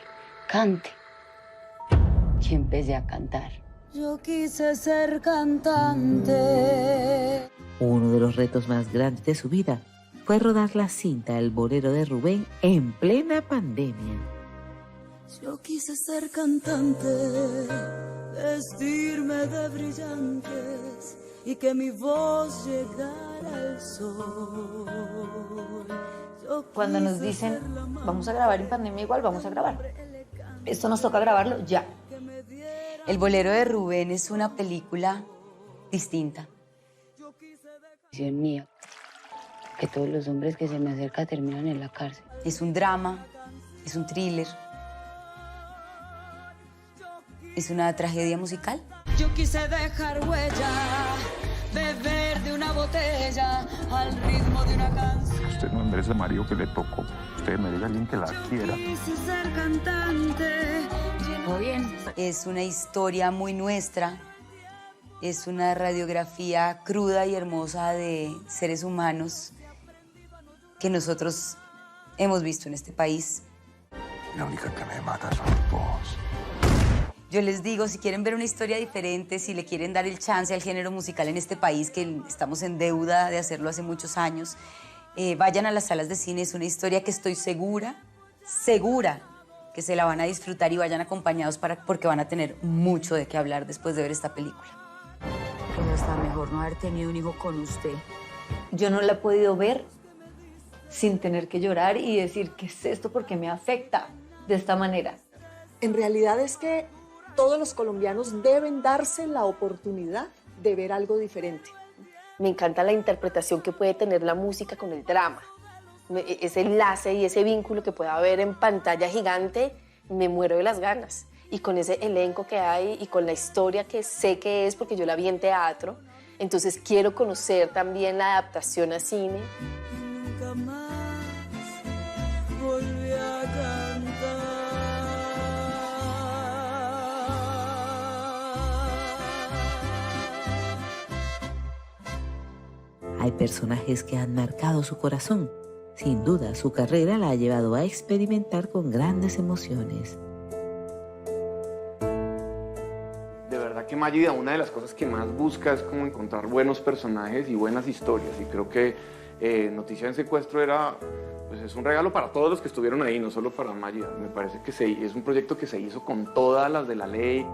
cante. Y empecé a cantar. Yo quise ser cantante. Uno de los retos más grandes de su vida fue rodar la cinta El Bolero de Rubén en plena pandemia. Yo quise ser cantante, vestirme de brillantes y que mi voz llegara al sol. Cuando nos dicen, vamos a grabar en pandemia, igual vamos a grabar. Esto nos toca grabarlo ya. El Bolero de Rubén es una película distinta. Dios mío, que todos los hombres que se me acercan terminan en la cárcel. Es un drama, es un thriller, es una tragedia musical. Yo quise dejar huella, beber de una botella al ritmo de una canción. Usted no merece el marido que le tocó. Usted merece a alguien que la quiera. Quise ser cantante. Muy bien. Es una historia muy nuestra. Es una radiografía cruda y hermosa de seres humanos que nosotros hemos visto en este país. La única que me mata son vos. Yo les digo, si quieren ver una historia diferente, si le quieren dar el chance al género musical en este país, que estamos en deuda de hacerlo hace muchos años, vayan a las salas de cine. Es una historia que estoy segura que se la van a disfrutar y vayan acompañados porque van a tener mucho de qué hablar después de ver esta película. Pero está mejor no haber tenido un hijo con usted. Yo no la he podido ver sin tener que llorar y decir, ¿qué es esto? Porque me afecta de esta manera. En realidad es que todos los colombianos deben darse la oportunidad de ver algo diferente. Me encanta la interpretación que puede tener la música con el drama. Ese enlace y ese vínculo que puede haber en pantalla gigante, me muero de las ganas. Y con ese elenco que hay y con la historia que sé que es, porque yo la vi en teatro, entonces quiero conocer también la adaptación a cine. Nunca más volví a cantar. Hay personajes que han marcado su corazón. Sin duda, su carrera la ha llevado a experimentar con grandes emociones. De verdad que Mayida, una de las cosas que más busca es como encontrar buenos personajes y buenas historias. Y creo que Noticia en Secuestro pues es un regalo para todos los que estuvieron ahí, no solo para Mayida. Me parece que es un proyecto que se hizo con todas las de la ley.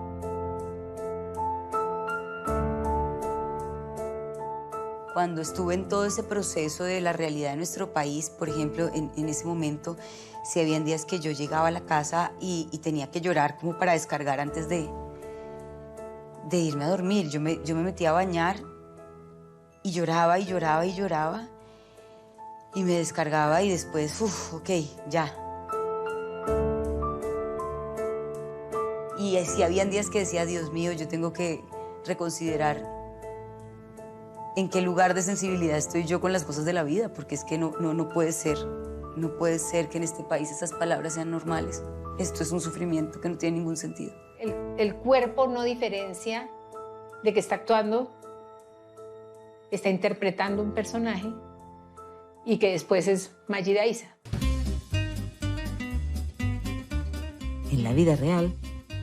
Cuando estuve en todo ese proceso de la realidad de nuestro país, por ejemplo, en ese momento, si habían días que yo llegaba a la casa y tenía que llorar como para descargar antes de irme a dormir. Yo me metía a bañar y lloraba y lloraba y lloraba y me descargaba y después, ok, ya. Y si habían días que decía, Dios mío, yo tengo que reconsiderar en qué lugar de sensibilidad estoy yo con las cosas de la vida, porque es que no puede ser. No puede ser que en este país esas palabras sean normales. Esto es un sufrimiento que no tiene ningún sentido. El cuerpo no diferencia de que está actuando, está interpretando un personaje y que después es Mayida Isa. En la vida real,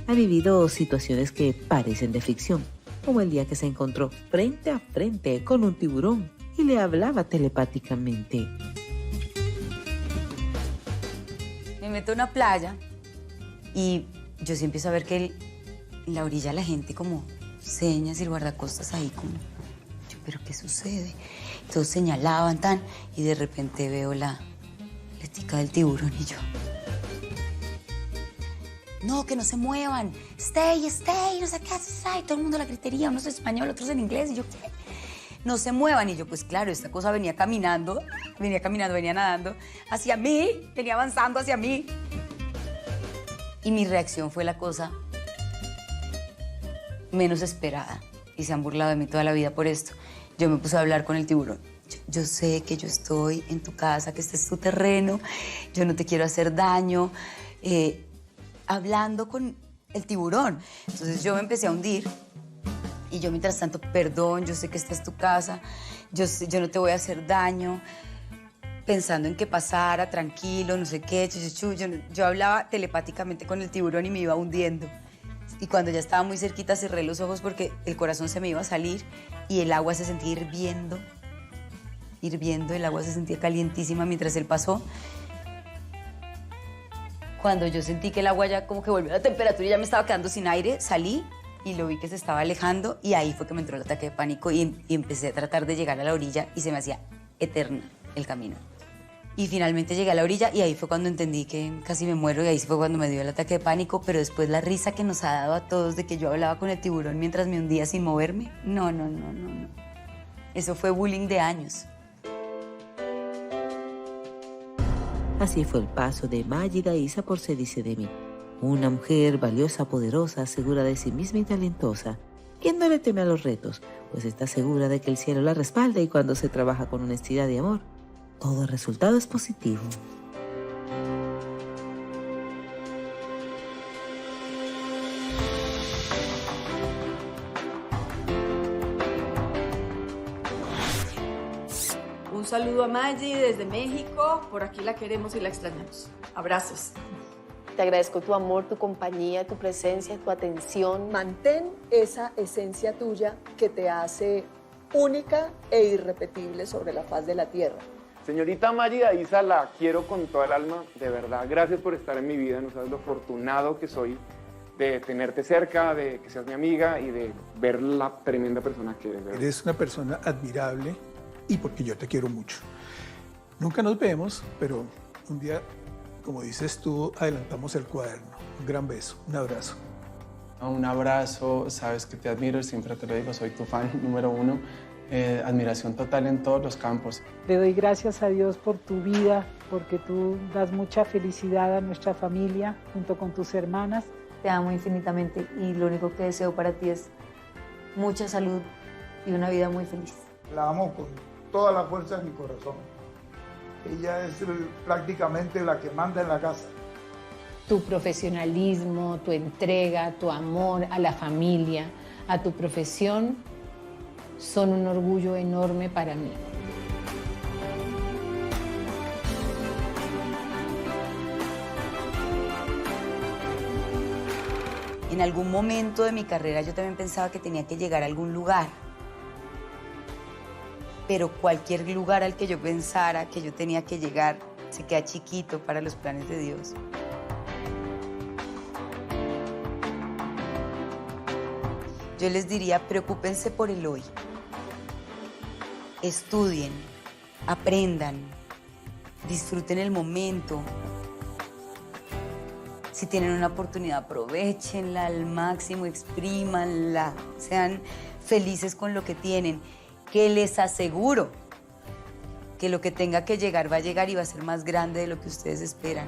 ha vivido situaciones que parecen de ficción, como el día que se encontró frente a frente con un tiburón y le hablaba telepáticamente. Me meto a una playa y yo sí empiezo a ver que en la orilla la gente como señas y guardacostas ahí como, ¿pero qué sucede? Todos señalaban tan y de repente veo la letica del tiburón y yo. No, que no se muevan, stay, no sé qué haces ahí. Todo el mundo la gritería, unos en español, otros en inglés. Y yo, ¿qué? No se muevan. Y yo, pues claro, esta cosa venía caminando, venía nadando hacia mí, venía avanzando hacia mí. Y mi reacción fue la cosa menos esperada. Y se han burlado de mí toda la vida por esto. Yo me puse a hablar con el tiburón. Yo sé que yo estoy en tu casa, que este es tu terreno, yo no te quiero hacer daño. Hablando con el tiburón. Entonces yo me empecé a hundir y yo mientras tanto, perdón, yo sé que esta es tu casa, yo no te voy a hacer daño, pensando en que pasara, tranquilo, no sé qué, yo hablaba telepáticamente con el tiburón y me iba hundiendo. Y cuando ya estaba muy cerquita cerré los ojos porque el corazón se me iba a salir y el agua se sentía hirviendo, el agua se sentía calientísima mientras él pasó. Cuando yo sentí que el agua ya como que volvió a la temperatura y ya me estaba quedando sin aire, salí y lo vi que se estaba alejando y ahí fue que me entró el ataque de pánico y empecé a tratar de llegar a la orilla y se me hacía eterno el camino. Y finalmente llegué a la orilla y ahí fue cuando entendí que casi me muero y ahí fue cuando me dio el ataque de pánico, pero después la risa que nos ha dado a todos de que yo hablaba con el tiburón mientras me hundía sin moverme, no. Eso fue bullying de años. Así fue el paso de Mágida Isa por Se dice de mí. Una mujer valiosa, poderosa, segura de sí misma y talentosa, quien no le teme a los retos, pues está segura de que el cielo la respalda y cuando se trabaja con honestidad y amor, todo el resultado es positivo. Un saludo a Maggi desde México. Por aquí la queremos y la extrañamos. Abrazos. Te agradezco tu amor, tu compañía, tu presencia, tu atención. Mantén esa esencia tuya que te hace única e irrepetible sobre la faz de la tierra. Señorita Mágida Isa, la quiero con toda el alma, de verdad. Gracias por estar en mi vida, no sabes lo afortunado que soy de tenerte cerca, de que seas mi amiga y de ver la tremenda persona que eres. ¿Verdad? Eres una persona admirable y porque yo te quiero mucho. Nunca nos vemos, pero un día, como dices tú, adelantamos el cuaderno. Un gran beso, un abrazo. Un abrazo, sabes que te admiro, siempre te lo digo, soy tu fan número 1. Admiración total en todos los campos. Le doy gracias a Dios por tu vida, porque tú das mucha felicidad a nuestra familia junto con tus hermanas. Te amo infinitamente y lo único que deseo para ti es mucha salud y una vida muy feliz. La amo con toda la fuerza de mi corazón. Ella es prácticamente la que manda en la casa. Tu profesionalismo, tu entrega, tu amor a la familia, a tu profesión, son un orgullo enorme para mí. En algún momento de mi carrera yo también pensaba que tenía que llegar a algún lugar. Pero cualquier lugar al que yo pensara que yo tenía que llegar se queda chiquito para los planes de Dios. Yo les diría, preocúpense por el hoy. Estudien, aprendan, disfruten el momento. Si tienen una oportunidad, aprovechenla al máximo, exprímanla, sean felices con lo que tienen, que les aseguro que lo que tenga que llegar va a llegar y va a ser más grande de lo que ustedes esperan.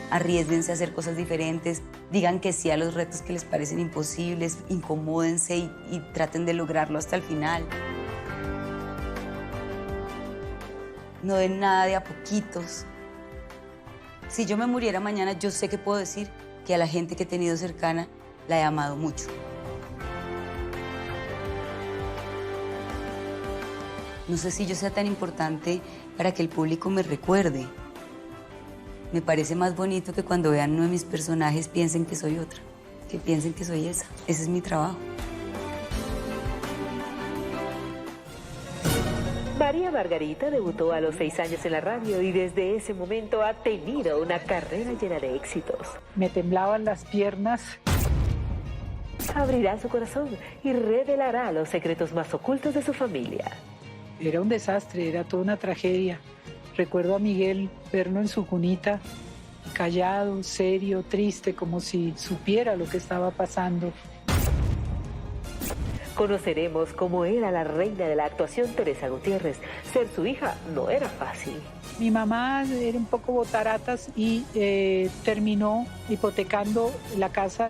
Arriésguense a hacer cosas diferentes, digan que sí a los retos que les parecen imposibles, incomódense y traten de lograrlo hasta el final. No den nada de a poquitos. Si yo me muriera mañana, yo sé que puedo decir que a la gente que he tenido cercana la he amado mucho. No sé si yo sea tan importante para que el público me recuerde. Me parece más bonito que cuando vean uno de mis personajes piensen que soy otra, que piensen que soy esa. Ese es mi trabajo. María Margarita debutó a los 6 años en la radio y desde ese momento ha tenido una carrera llena de éxitos. Me temblaban las piernas. Abrirá su corazón y revelará los secretos más ocultos de su familia. Era un desastre, era toda una tragedia. Recuerdo a Miguel verlo en su cunita, callado, serio, triste, como si supiera lo que estaba pasando. Conoceremos cómo era la reina de la actuación Teresa Gutiérrez. Ser su hija no era fácil. Mi mamá era un poco botaratas y terminó hipotecando la casa.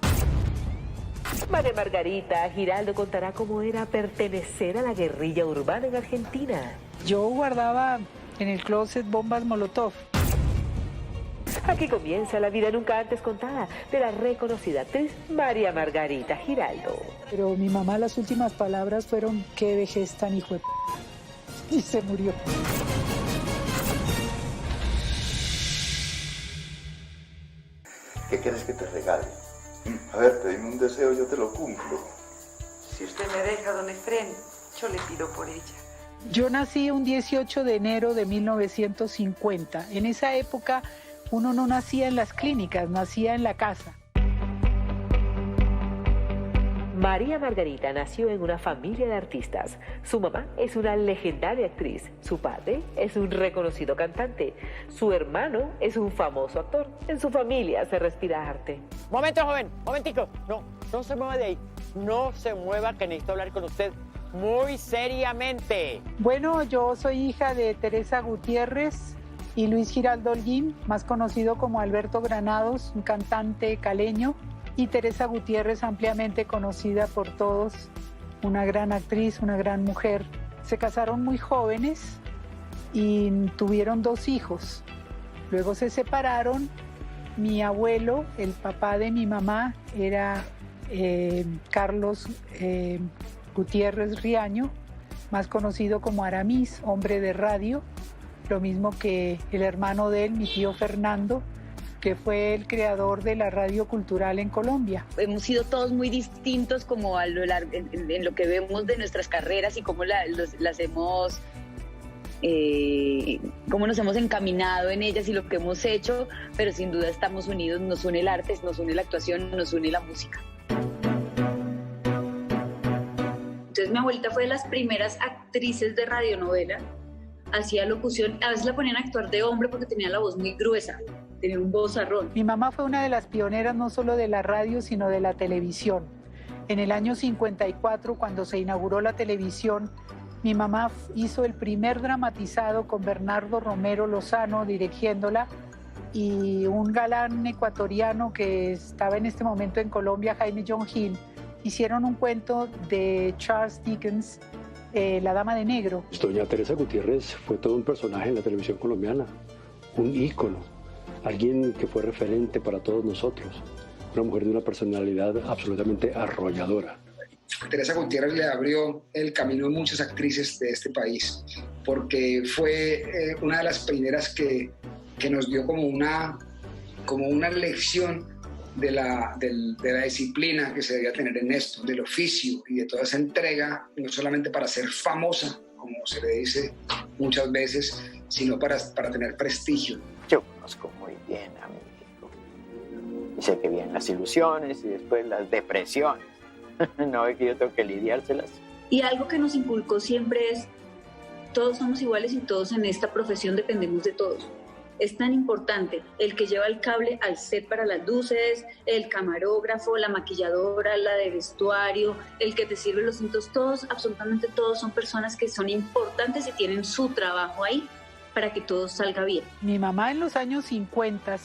María Margarita Giraldo contará cómo era pertenecer a la guerrilla urbana en Argentina. Yo guardaba en el closet bombas Molotov. Aquí comienza la vida nunca antes contada de la reconocida actriz María Margarita Giraldo. Pero mi mamá, las últimas palabras fueron: qué vejez tan hijo de p***. Y se murió. ¿Qué quieres que te regale? A ver, pedime un deseo, yo te lo cumplo. Si usted me deja, don Efrén, yo le pido por ella. Yo nací un 18 de enero de 1950. En esa época uno no nacía en las clínicas, nacía en la casa. María Margarita nació en una familia de artistas. Su mamá es una legendaria actriz. Su padre es un reconocido cantante. Su hermano es un famoso actor. En su familia se respira arte. Momento, joven, momentico. No se mueva de ahí. No se mueva, que necesito hablar con usted muy seriamente. Bueno, yo soy hija de Teresa Gutiérrez y Luis Giraldo Holguín, más conocido como Alberto Granados, un cantante caleño, y Teresa Gutiérrez, ampliamente conocida por todos, una gran actriz, una gran mujer. Se casaron muy jóvenes y tuvieron 2 hijos. Luego se separaron. Mi abuelo, el papá de mi mamá, era Carlos Gutiérrez Riaño, más conocido como Aramis, hombre de radio, lo mismo que el hermano de él, mi tío Fernando, que fue el creador de la radio cultural en Colombia. Hemos sido todos muy distintos como en lo que vemos de nuestras carreras y cómo las hemos, cómo nos hemos encaminado en ellas y lo que hemos hecho, pero sin duda estamos unidos, nos une el arte, nos une la actuación, nos une la música. Entonces mi abuelita fue de las primeras actrices de radionovela, hacía locución, a veces la ponían a actuar de hombre porque tenía la voz muy gruesa, tenía un vozarrón. Mi mamá fue una de las pioneras no solo de la radio, sino de la televisión. En el año 54, cuando se inauguró la televisión, mi mamá hizo el primer dramatizado con Bernardo Romero Lozano dirigiéndola y un galán ecuatoriano que estaba en este momento en Colombia, Jaime John Hill. Hicieron un cuento de Charles Dickens, La Dama de Negro. Doña Teresa Gutiérrez fue todo un personaje en la televisión colombiana, un ícono, alguien que fue referente para todos nosotros, una mujer de una personalidad absolutamente arrolladora. Teresa Gutiérrez le abrió el camino a muchas actrices de este país, porque fue una de las primeras que nos dio como una lección de la disciplina que se debía tener en esto, del oficio y de toda esa entrega, no solamente para ser famosa, como se le dice muchas veces, sino para tener prestigio. Yo conozco muy bien a mi hijo. Y sé que vienen las ilusiones y después las depresiones. No es que yo tengo que lidiárselas. Y algo que nos inculcó siempre es, todos somos iguales y todos en esta profesión dependemos de todos. Es tan importante el que lleva el cable al set para las luces, el camarógrafo, la maquilladora, la de vestuario, el que te sirve los tintos, todos, absolutamente todos son personas que son importantes y tienen su trabajo ahí para que todo salga bien. Mi mamá en los años 50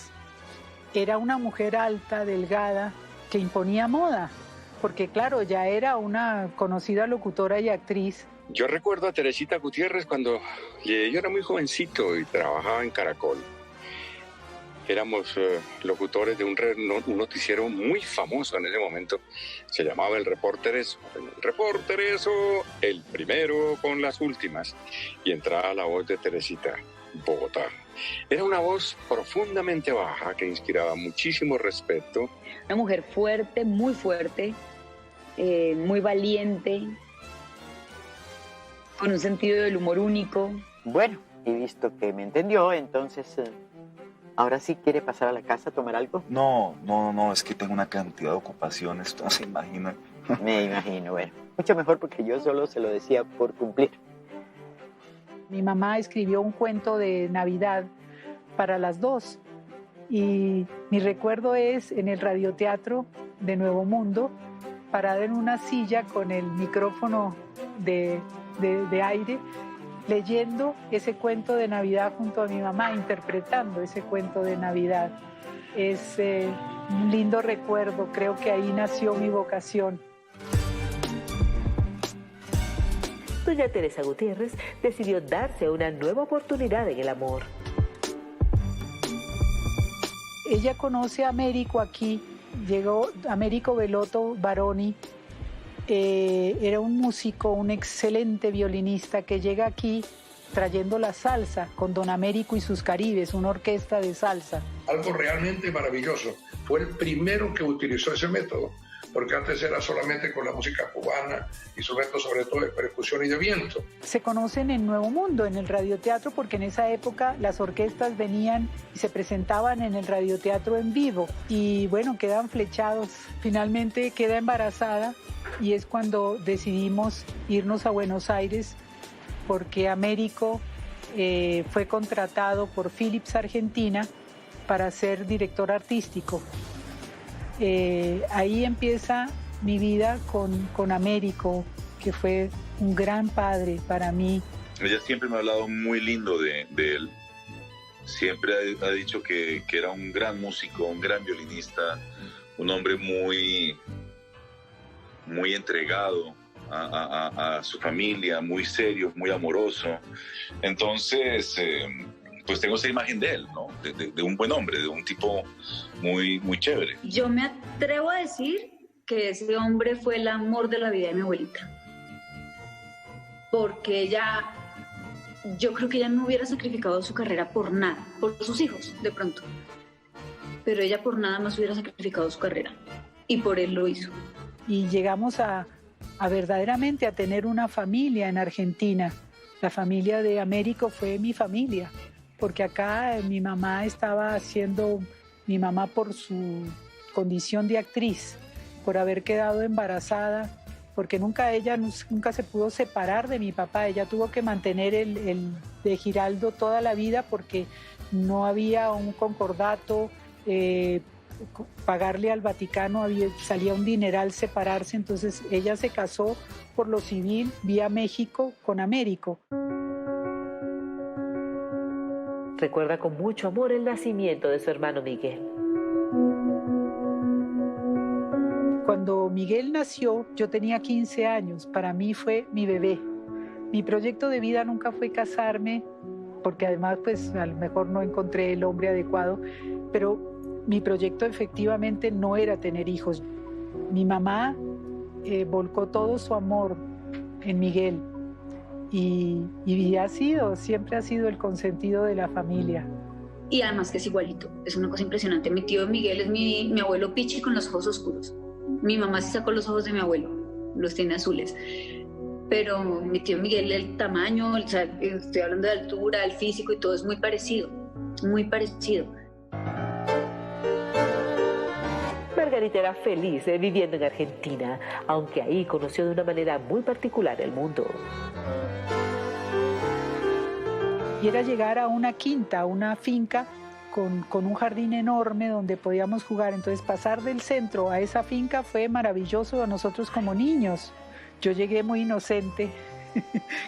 era una mujer alta, delgada, que imponía moda, porque claro, ya era una conocida locutora y actriz. Yo recuerdo a Teresita Gutiérrez cuando yo era muy jovencito y trabajaba en Caracol. Éramos locutores de un noticiero muy famoso en ese momento. Se llamaba El Reportereso. El Reportereso, el primero con las últimas. Y entraba la voz de Teresita, Bogotá. Era una voz profundamente baja que inspiraba muchísimo respeto. Una mujer fuerte, muy valiente, con un sentido del humor único. Bueno, he visto que me entendió, entonces, ¿ahora sí quiere pasar a la casa a tomar algo? No, es que tengo una cantidad de ocupaciones, no se imagina. Me imagino, bueno, mucho mejor porque yo solo se lo decía por cumplir. Mi mamá escribió un cuento de Navidad para las 2 y mi recuerdo es en el radioteatro de Nuevo Mundo, parada en una silla con el micrófono de aire leyendo ese cuento de Navidad junto a mi mamá, interpretando ese cuento de Navidad. Es un lindo recuerdo, creo que ahí nació mi vocación. Doña Teresa Gutiérrez decidió darse una nueva oportunidad en el amor. Ella conoce a Américo aquí, llegó Américo Bellotto Baroni, era un músico, un excelente violinista que llega aquí trayendo la salsa con Don Américo y sus Caribes, una orquesta de salsa. Algo realmente maravilloso. Fue el primero que utilizó ese método, porque antes era solamente con la música cubana y su método sobre todo de percusión y de viento. Se conocen en Nuevo Mundo, en el radioteatro, porque en esa época las orquestas venían y se presentaban en el radioteatro en vivo. Y bueno, quedan flechados. Finalmente queda embarazada y es cuando decidimos irnos a Buenos Aires, porque Américo fue contratado por Philips Argentina para ser director artístico. Ahí empieza mi vida con Américo, que fue un gran padre para mí. Ella siempre me ha hablado muy lindo de él. Siempre ha dicho que era un gran músico, un gran violinista, un hombre muy entregado a su familia, muy serio, muy amoroso. Entonces, pues tengo esa imagen de él, ¿no? De un buen hombre, de un tipo muy chévere. Yo me atrevo a decir que ese hombre fue el amor de la vida de mi abuelita. Porque yo creo que ella no hubiera sacrificado su carrera por nada, por sus hijos, de pronto. Pero ella por nada más hubiera sacrificado su carrera. Y por él lo hizo. Y llegamos a verdaderamente a tener una familia en Argentina. La familia de Américo fue mi familia, porque acá mi mamá estaba haciendo, mi mamá por su condición de actriz, por haber quedado embarazada, porque ella nunca se pudo separar de mi papá. Ella tuvo que mantener el de Giraldo toda la vida porque no había un concordato, pagarle al Vaticano salía un dineral separarse, entonces ella se casó por lo civil vía México con Américo. Recuerda con mucho amor el nacimiento de su hermano Miguel. Cuando Miguel nació, yo tenía 15 años, para mí fue mi bebé. Mi proyecto de vida nunca fue casarme, porque además pues a lo mejor no encontré el hombre adecuado, pero mi proyecto efectivamente no era tener hijos. Mi mamá volcó todo su amor en Miguel y siempre ha sido el consentido de la familia. Y además que es igualito, es una cosa impresionante. Mi tío Miguel es mi abuelo Pichi con los ojos oscuros. Mi mamá sí sacó los ojos de mi abuelo, los tiene azules. Pero mi tío Miguel, el tamaño, o sea, estoy hablando de altura, el físico y todo es muy parecido, muy parecido. Margarita era feliz viviendo en Argentina, aunque ahí conoció de una manera muy particular el mundo. Y era llegar a una quinta, a una finca con un jardín enorme donde podíamos jugar. Entonces pasar del centro a esa finca fue maravilloso a nosotros como niños. Yo llegué muy inocente,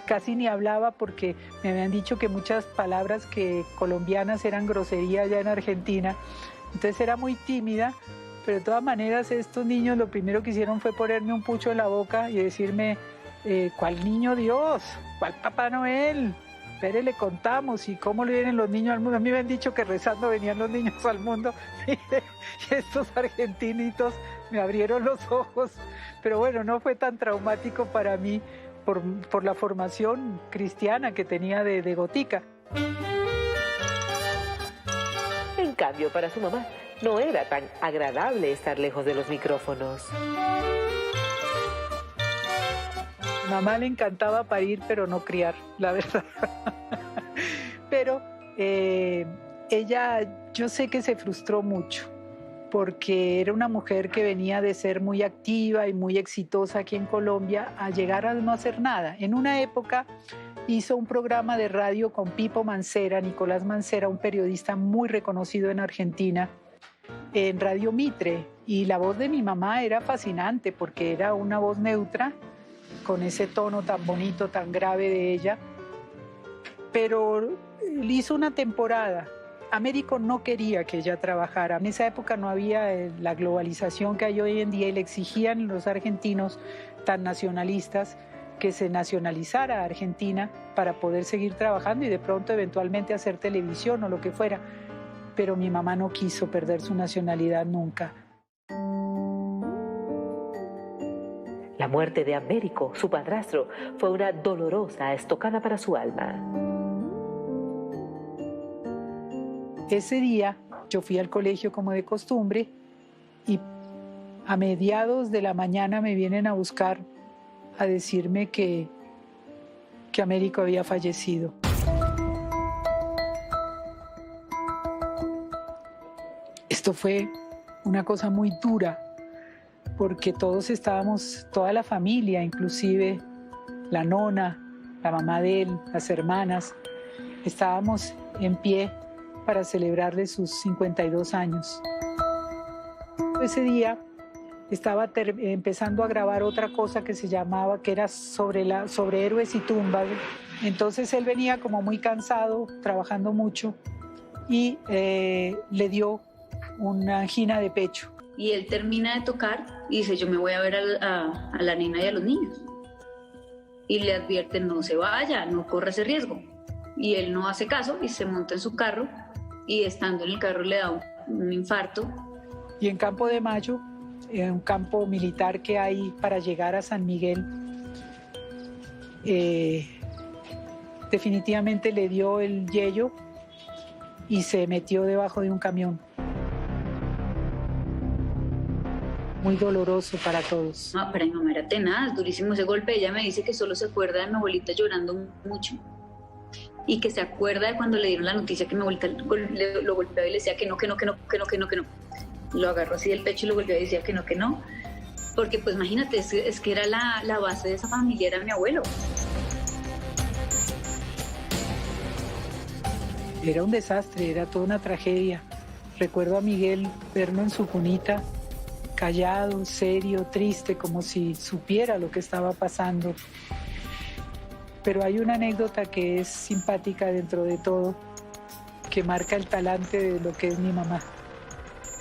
casi ni hablaba porque me habían dicho que muchas palabras colombianas eran grosería allá en Argentina. Entonces era muy tímida. Pero de todas maneras estos niños lo primero que hicieron fue ponerme un pucho en la boca y decirme, ¿cuál niño Dios? ¿Cuál Papá Noel? Espere, le contamos, ¿y cómo le vienen los niños al mundo? A mí me han dicho que rezando venían los niños al mundo y estos argentinitos me abrieron los ojos. Pero bueno, no fue tan traumático para mí por la formación cristiana que tenía de gotica. En cambio, para su mamá, no era tan agradable estar lejos de los micrófonos. Mamá le encantaba parir, pero no criar, la verdad. Pero ella, yo sé que se frustró mucho, porque era una mujer que venía de ser muy activa y muy exitosa aquí en Colombia a llegar a no hacer nada. En una época hizo un programa de radio con Pipo Mancera, Nicolás Mancera, un periodista muy reconocido en Argentina, en Radio Mitre, y la voz de mi mamá era fascinante porque era una voz neutra con ese tono tan bonito, tan grave de ella, pero él hizo una temporada. Américo no quería que ella trabajara. En esa época no había la globalización que hay hoy en día y le exigían los argentinos tan nacionalistas que se nacionalizara Argentina para poder seguir trabajando y de pronto eventualmente hacer televisión o lo que fuera. Pero mi mamá no quiso perder su nacionalidad nunca. La muerte de Américo, su padrastro, fue una dolorosa estocada para su alma. Ese día yo fui al colegio como de costumbre y a mediados de la mañana me vienen a buscar a decirme que Américo había fallecido. Esto fue una cosa muy dura porque todos estábamos, toda la familia, inclusive la nona, la mamá de él, las hermanas, estábamos en pie para celebrarle sus 52 años. Ese día estaba empezando a grabar otra cosa que se llamaba, que era sobre héroes y tumbas. Entonces él venía como muy cansado, trabajando mucho, y le dio una angina de pecho. Y él termina de tocar y dice, yo me voy a ver a la nena y a los niños. Y le advierten, no se vaya, no corra ese riesgo. Y él no hace caso y se monta en su carro y estando en el carro le da un infarto. Y en Campo de Mayo, en un campo militar que hay para llegar a San Miguel, definitivamente le dio el yello y se metió debajo de un camión. Muy doloroso para todos. No, para mi mamá era tenaz, durísimo ese golpe. Ella me dice que solo se acuerda de mi abuelita llorando mucho y que se acuerda de cuando le dieron la noticia que mi abuelita lo golpeaba y le decía que no. Lo agarró así del pecho y lo golpeaba y decía que no. Porque pues imagínate, es que era la base de esa familia, era mi abuelo. Era un desastre, era toda una tragedia. Recuerdo a Miguel verlo en su cunita, callado, serio, triste, como si supiera lo que estaba pasando. Pero hay una anécdota que es simpática dentro de todo, que marca el talante de lo que es mi mamá.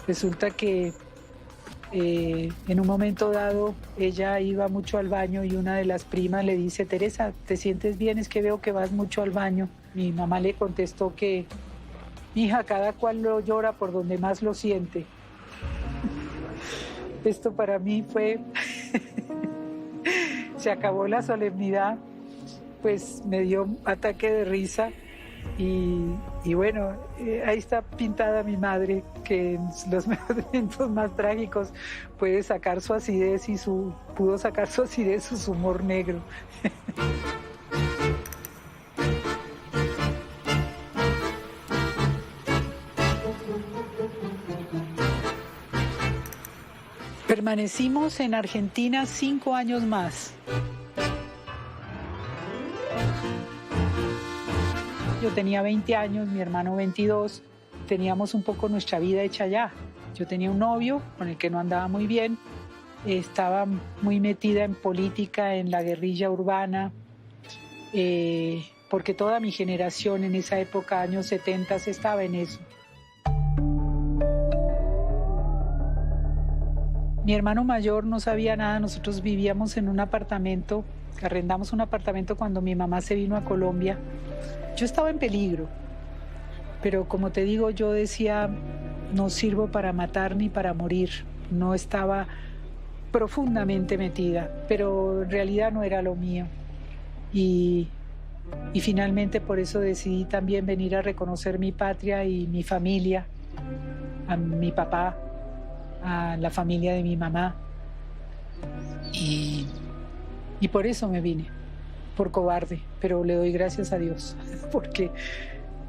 Resulta que en un momento dado ella iba mucho al baño y una de las primas le dice, Teresa, ¿te sientes bien? Es que veo que vas mucho al baño. Mi mamá le contestó que, hija, cada cual lo llora por donde más lo siente. Esto para mí fue, se acabó la solemnidad, pues me dio ataque de risa y bueno, ahí está pintada mi madre, que en los momentos más trágicos pudo sacar su acidez y su humor negro. Permanecimos en Argentina 5 años más. Yo tenía 20 años, mi hermano 22, teníamos un poco nuestra vida hecha allá. Yo tenía un novio con el que no andaba muy bien, estaba muy metida en política, en la guerrilla urbana, porque toda mi generación en esa época, años 70, estaba en eso. Mi hermano mayor no sabía nada, nosotros vivíamos en un apartamento, arrendamos un apartamento cuando mi mamá se vino a Colombia. Yo estaba en peligro, pero como te digo, yo decía, no sirvo para matar ni para morir. No estaba profundamente metida, pero en realidad no era lo mío. Y finalmente por eso decidí también venir a reconocer mi patria y mi familia, a mi papá, a la familia de mi mamá. Y por eso me vine, por cobarde, pero le doy gracias a Dios, porque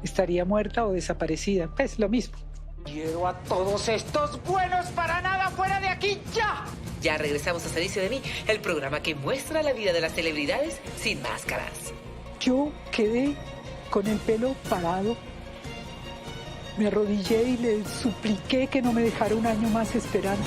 estaría muerta o desaparecida, pues lo mismo. Quiero a todos estos buenos para nada fuera de aquí ya. Ya regresamos a Se dice de mí, el programa que muestra la vida de las celebridades sin máscaras. Yo quedé con el pelo parado, me arrodillé y le supliqué que no me dejara un año más esperando.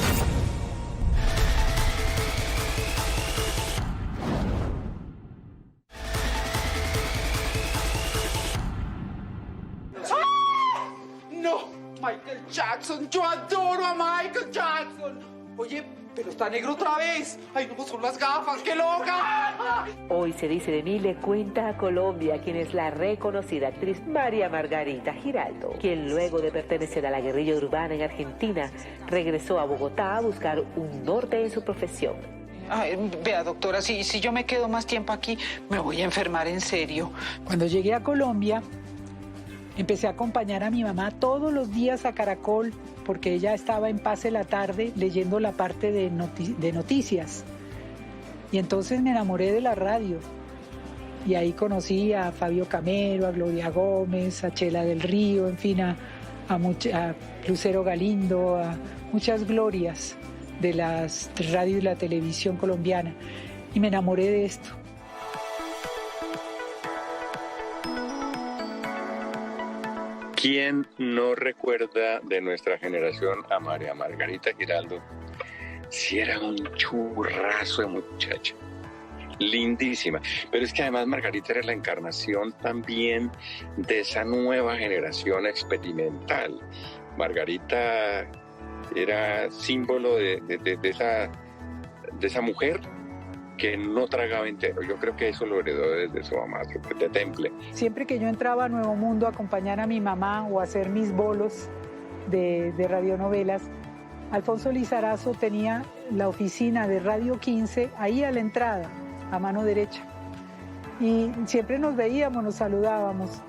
Jackson, yo adoro a Michael Jackson. Oye, pero está negro otra vez. Ay, no, son las gafas, qué loca. Hoy se dice de mí le cuenta a Colombia quien es la reconocida actriz María Margarita Giraldo, quien luego de pertenecer a la guerrilla urbana en Argentina, regresó a Bogotá a buscar un norte en su profesión. Ay, vea, doctora, si yo me quedo más tiempo aquí, me voy a enfermar en serio. Cuando llegué a Colombia, empecé a acompañar a mi mamá todos los días a Caracol, porque ella estaba en Pase la Tarde leyendo la parte de noticias. Y entonces me enamoré de la radio. Y ahí conocí a Fabio Camero, a Gloria Gómez, a Chela del Río, en fin, a Lucero Galindo, a muchas glorias de las radio y la televisión colombiana. Y me enamoré de esto. ¿Quién no recuerda de nuestra generación a María Margarita Giraldo? Si era un churrazo de muchacha, lindísima. Pero es que además Margarita era la encarnación también de esa nueva generación experimental. Margarita era símbolo de esa mujer que no tragaba entero. Yo creo que eso lo heredó desde su mamá, de Temple. Siempre que yo entraba a Nuevo Mundo a acompañar a mi mamá o a hacer mis bolos de radionovelas, Alfonso Lizarazo tenía la oficina de Radio 15 ahí a la entrada, a mano derecha. Y siempre nos veíamos, nos saludábamos.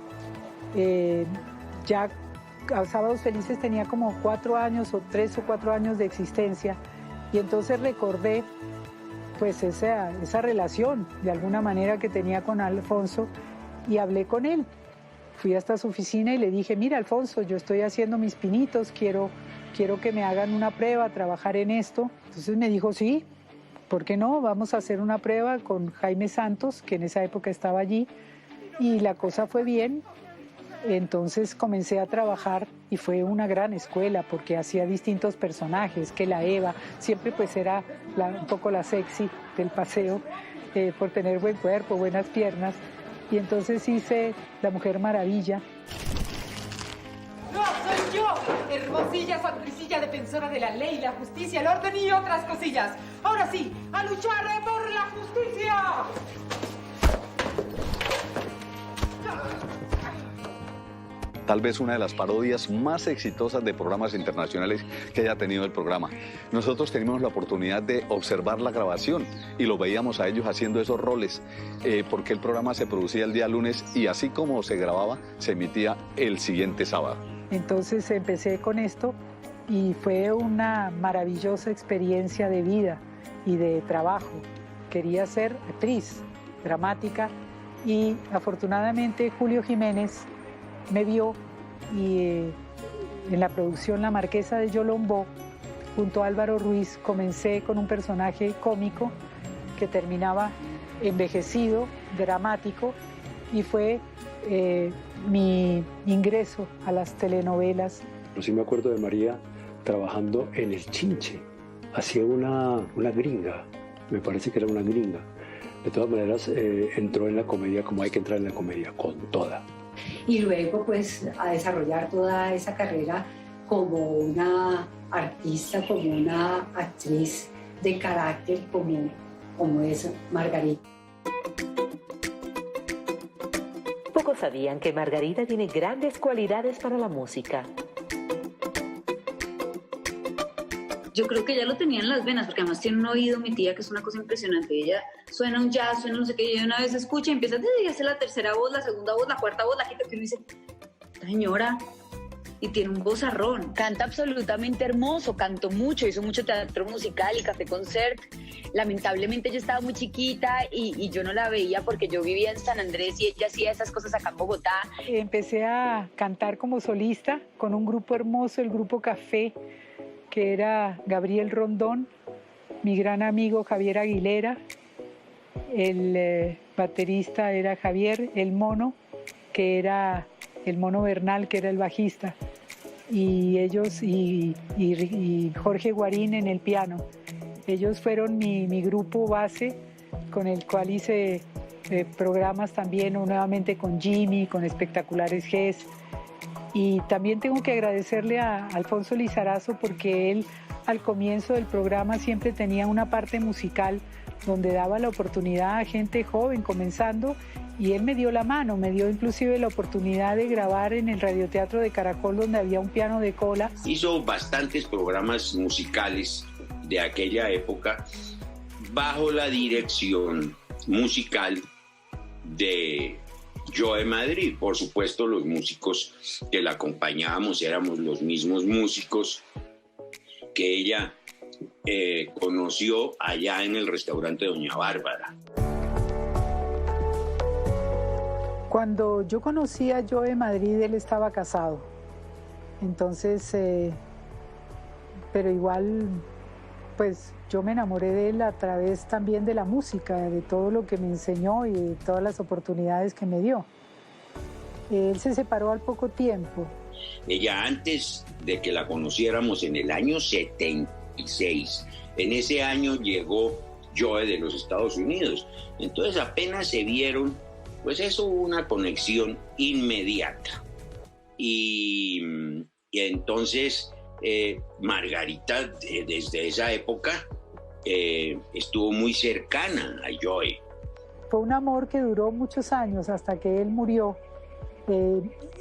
Ya a Sábados Felices tenía como 4 años o 3 o 4 años de existencia. Y entonces recordé pues esa relación de alguna manera que tenía con Alfonso y hablé con él. Fui hasta su oficina y le dije, mira Alfonso, yo estoy haciendo mis pinitos, quiero que me hagan una prueba, trabajar en esto. Entonces me dijo, sí, ¿por qué no? Vamos a hacer una prueba con Jaime Santos, que en esa época estaba allí, y la cosa fue bien. Entonces comencé a trabajar y fue una gran escuela porque hacía distintos personajes, que la Eva, siempre pues era un poco la sexy del paseo, por tener buen cuerpo, buenas piernas. Y entonces hice La Mujer Maravilla. ¡No, soy yo! Hermosilla, sonrisilla, defensora de la ley, la justicia, el orden y otras cosillas. Ahora sí, a luchar por la justicia. Tal vez una de las parodias más exitosas de programas internacionales que haya tenido el programa. Nosotros teníamos la oportunidad de observar la grabación y lo veíamos a ellos haciendo esos roles, porque el programa se producía el día lunes y así como se grababa, se emitía el siguiente sábado. Entonces empecé con esto y fue una maravillosa experiencia de vida y de trabajo. Quería ser actriz dramática y afortunadamente Julio Jiménez me vio y en la producción La Marquesa de Yolombó, junto a Álvaro Ruiz, comencé con un personaje cómico que terminaba envejecido, dramático, y fue mi ingreso a las telenovelas. Sí me acuerdo de María trabajando en El Chinche, hacía una gringa, me parece que era una gringa. De todas maneras, entró en la comedia como hay que entrar en la comedia, con toda. Y luego pues a desarrollar toda esa carrera como una artista, como una actriz de carácter como es Margarita. Pocos sabían que Margarita tiene grandes cualidades para la música. Yo creo que ella lo tenía en las venas, porque además tiene un oído, mi tía, que es una cosa impresionante. Ella suena un jazz, suena no sé qué, y ella una vez escucha y empieza a hacer la tercera voz, la segunda voz, la cuarta voz, la quinta, que uno dice, esta señora, y tiene un vozarrón. Canta absolutamente hermoso, cantó mucho, hizo mucho teatro musical y café concert. Lamentablemente yo estaba muy chiquita y yo no la veía porque yo vivía en San Andrés y ella hacía esas cosas acá en Bogotá. Empecé a cantar como solista con un grupo hermoso, el Grupo Café, que era Gabriel Rondón, mi gran amigo Javier Aguilera, el baterista era Javier El Mono, que era el Mono Bernal, que era el bajista, y ellos y Jorge Guarín en el piano. Ellos fueron mi grupo base, con el cual hice programas también, nuevamente con Jimmy, con Espectaculares G's, Y también tengo que agradecerle a Alfonso Lizarazo porque él al comienzo del programa siempre tenía una parte musical donde daba la oportunidad a gente joven comenzando, y él me dio la mano, me dio inclusive la oportunidad de grabar en el radioteatro de Caracol, donde había un piano de cola. Hizo bastantes programas musicales de aquella época bajo la dirección musical de Joe Madrid. Por supuesto, los músicos que la acompañábamos éramos los mismos músicos que ella conoció allá en el restaurante Doña Bárbara. Cuando yo conocí a Joe Madrid, él estaba casado. Entonces, pero igual, pues yo me enamoré de él a través también de la música, de todo lo que me enseñó y de todas las oportunidades que me dio. Él se separó al poco tiempo. Ella, antes de que la conociéramos, en el año 76, en ese año llegó Joe de los Estados Unidos. Entonces apenas se vieron, pues eso hubo una conexión inmediata. Y entonces Margarita, desde esa época, estuvo muy cercana a Joe. Fue un amor que duró muchos años hasta que él murió.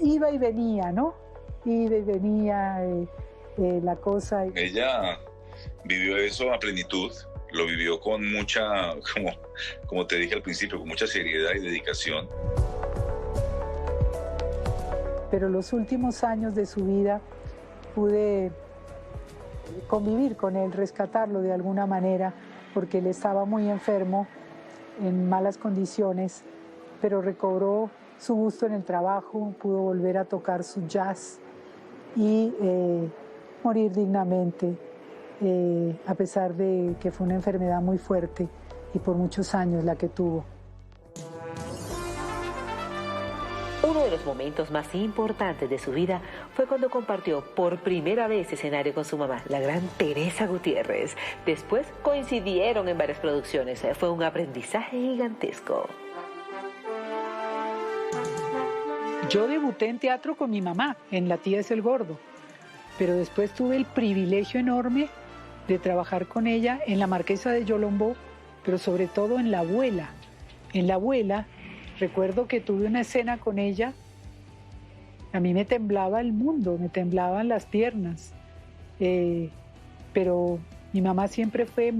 Iba y venía, ¿no? Iba y venía la cosa. Ella vivió eso a plenitud, lo vivió con mucha, como te dije al principio, con mucha seriedad y dedicación. Pero los últimos años de su vida pude convivir con él, rescatarlo de alguna manera, porque él estaba muy enfermo, en malas condiciones, pero recobró su gusto en el trabajo, pudo volver a tocar su jazz y morir dignamente, a pesar de que fue una enfermedad muy fuerte y por muchos años la que tuvo. Uno de los momentos más importantes de su vida fue cuando compartió por primera vez escenario con su mamá, la gran Teresa Gutiérrez. Después coincidieron en varias producciones. Fue un aprendizaje gigantesco. Yo debuté en teatro con mi mamá, en La tía es el gordo, pero después tuve el privilegio enorme de trabajar con ella en La Marquesa de Yolombó, pero sobre todo en La abuela. En La abuela, recuerdo que tuve una escena con ella, a mí me temblaba el mundo, me temblaban las piernas, pero mi mamá siempre fue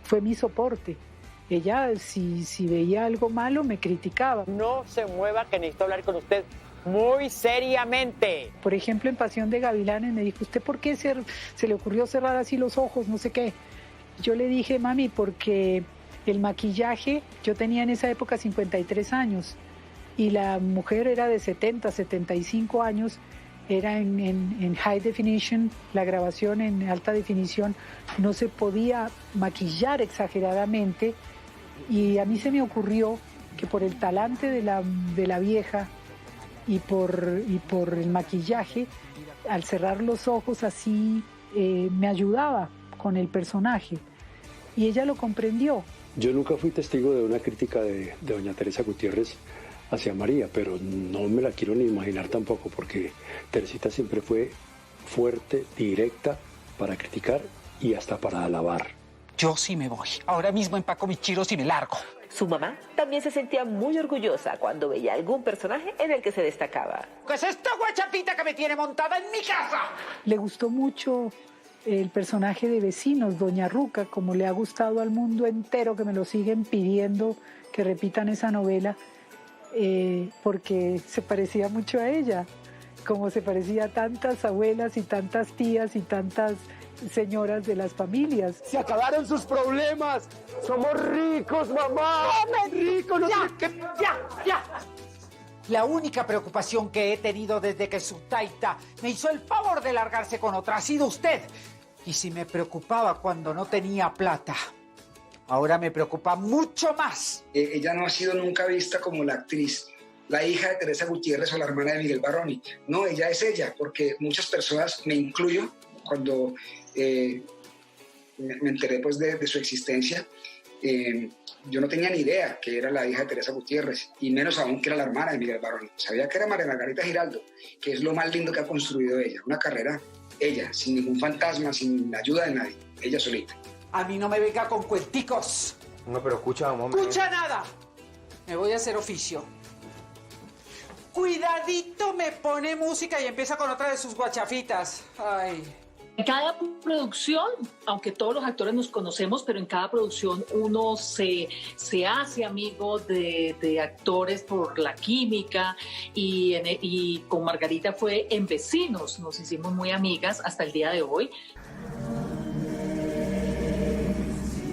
fue mi soporte. Ella, si veía algo malo, me criticaba. No se mueva, que necesito hablar con usted muy seriamente. Por ejemplo, en Pasión de Gavilanes me dijo, ¿usted por qué se le ocurrió cerrar así los ojos? No sé qué. Yo le dije, mami, porque el maquillaje, yo tenía en esa época 53 años y la mujer era de 70, 75 años, era en high definition, la grabación en alta definición, no se podía maquillar exageradamente. Y a mí se me ocurrió que por el talante de la vieja y por el maquillaje, al cerrar los ojos así, me ayudaba con el personaje. Y ella lo comprendió. Yo nunca fui testigo de una crítica de doña Teresa Gutiérrez hacia María, pero no me la quiero ni imaginar tampoco, porque Teresita siempre fue fuerte, directa para criticar y hasta para alabar. Yo sí me voy. Ahora mismo empaco mis chiros y me largo. Su mamá también se sentía muy orgullosa cuando veía algún personaje en el que se destacaba. ¿Qué es esta guachapita que me tiene montada en mi casa? Le gustó mucho el personaje de Vecinos, Doña Ruca, como le ha gustado al mundo entero, que me lo siguen pidiendo que repitan esa novela, porque se parecía mucho a ella, como se parecía a tantas abuelas y tantas tías y tantas señoras de las familias. ¡Se acabaron sus problemas! ¡Somos ricos, mamá! ¡Ricos! No ¡Ya! La única preocupación que he tenido desde que su taita me hizo el favor de largarse con otra ha sido usted. Y si me preocupaba cuando no tenía plata, ahora me preocupa mucho más. Ella no ha sido nunca vista como la actriz, la hija de Teresa Gutiérrez o la hermana de Miguel Barroni. No, ella es ella, porque muchas personas, me incluyo, cuando me enteré pues de su existencia, yo no tenía ni idea que era la hija de Teresa Gutiérrez, y menos aún que era la hermana de Miguel Barón. Sabía que era María Margarita Giraldo, que es lo más lindo que ha construido ella, una carrera, ella, sin ningún fantasma, sin la ayuda de nadie, ella solita. A mí no me venga con cuenticos. No, pero escucha, mamá. ¡Escucha nada! Me voy a hacer oficio. Cuidadito me pone música y empieza con otra de sus guachafitas. Ay. En cada producción, aunque todos los actores nos conocemos, pero en cada producción uno se hace amigo de actores por la química, y con Margarita fue en Vecinos, nos hicimos muy amigas hasta el día de hoy.